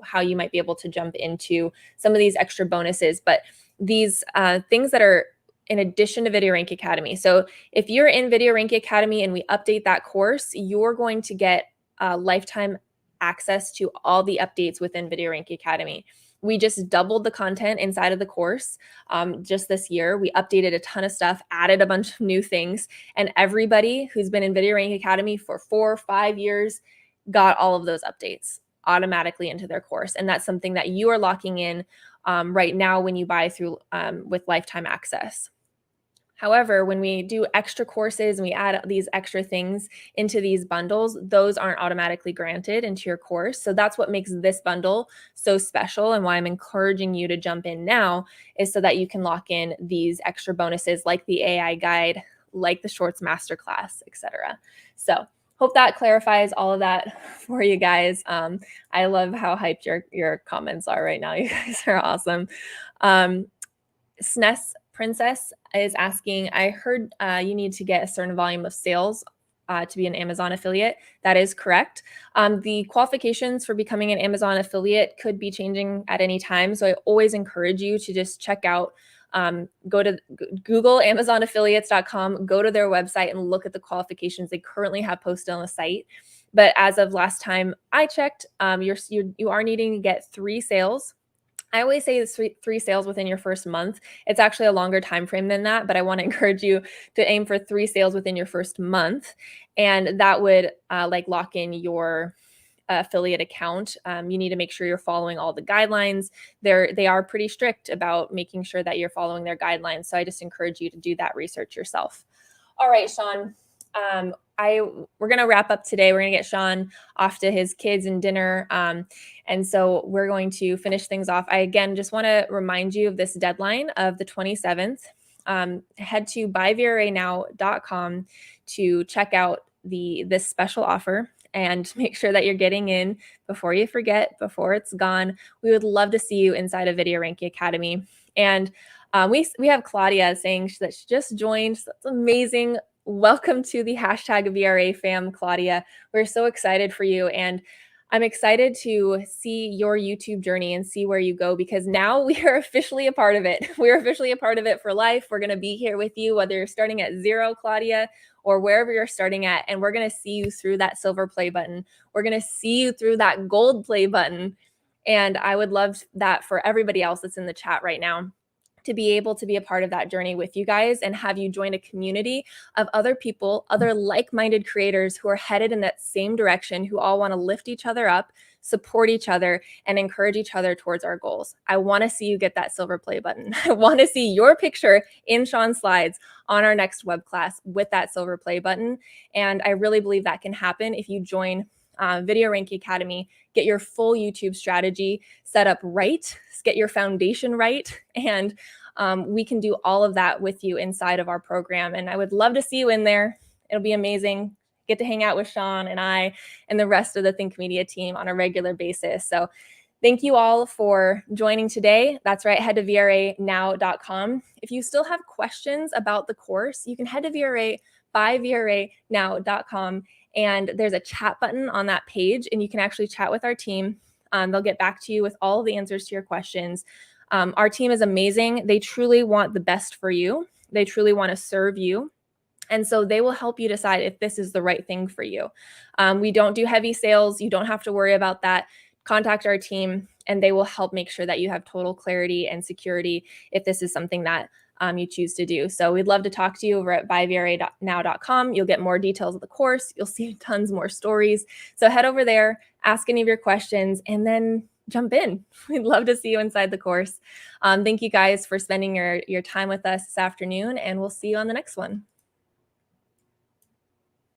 S2: how you might be able to jump into some of these extra bonuses. But these things that are in addition to Video Ranking Academy. So if you're in Video Ranking Academy and we update that course, you're going to get lifetime access to all the updates within Video Ranking Academy. We just doubled the content inside of the course just this year. We updated a ton of stuff, added a bunch of new things, and everybody who's been in Video Ranking Academy for 4 or 5 years got all of those updates automatically into their course. And that's something that you are locking in right now when you buy through with lifetime access. However, when we do extra courses and we add these extra things into these bundles, those aren't automatically granted into your course. So that's what makes this bundle so special, and why I'm encouraging you to jump in now is so that you can lock in these extra bonuses like the AI guide, like the Shorts Masterclass, etc. So hope that clarifies all of that for you guys. I love how hyped your comments are right now. You guys are awesome. SNES Princess is asking, I heard you need to get a certain volume of sales to be an Amazon affiliate. That is correct. The qualifications for becoming an Amazon affiliate could be changing at any time. So I always encourage you to just check out, go to Google AmazonAffiliates.com, go to their website and look at the qualifications they currently have posted on the site. But as of last time I checked, you are needing to get 3 sales. I always say it's 3 sales within your first month. It's actually a longer time frame than that, but I want to encourage you to aim for 3 sales within your first month, and that would lock in your affiliate account. You need to make sure you're following all the guidelines. They are pretty strict about making sure that you're following their guidelines. So I just encourage you to do that research yourself. All right, Sean. We're going to wrap up today. We're going to get Sean off to his kids and dinner. And so we're going to finish things off. I, again, just want to remind you of this deadline of the 27th. Head to buyvranow.com to check out this special offer and make sure that you're getting in before you forget, before it's gone. We would love to see you inside of Video Ranking Academy. And we have Claudia saying that she just joined. So that's amazing. Welcome to the hashtag VRA fam, Claudia. We're so excited for you. And I'm excited to see your YouTube journey and see where you go, because now we are officially a part of it. We're officially a part of it for life. We're going to be here with you, whether you're starting at 0, Claudia, or wherever you're starting at. And we're going to see you through that silver play button. We're going to see you through that gold play button. And I would love that for everybody else that's in the chat right now, to be able to be a part of that journey with you guys and have you join a community of other people, other like-minded creators who are headed in that same direction, who all want to lift each other up, support each other, and encourage each other towards our goals. I want to see you get that silver play button. I want to see your picture in Sean's slides on our next web class with that silver play button. And I really believe that can happen if you join Video Ranking Academy, get your full YouTube strategy set up right, get your foundation right, and we can do all of that with you inside of our program. And I would love to see you in there. It'll be amazing. Get to hang out with Sean and I and the rest of the Think Media team on a regular basis. So thank you all for joining today. That's right, head to vranow.com. If you still have questions about the course, you can head to vranow.com, and there's a chat button on that page, and you can actually chat with our team. They'll get back to you with all of the answers to your questions. Our team is amazing. They truly want the best for you. They truly want to serve you. And so they will help you decide if this is the right thing for you. We don't do heavy sales. You don't have to worry about that. Contact our team and they will help make sure that you have total clarity and security if this is something that you choose to do. So we'd love to talk to you over at buyvranow.com. You'll get more details of the course. You'll see tons more stories. So head over there, ask any of your questions, and then jump in. We'd love to see you inside the course. Thank you guys for spending your time with us this afternoon, and we'll see you on the next one.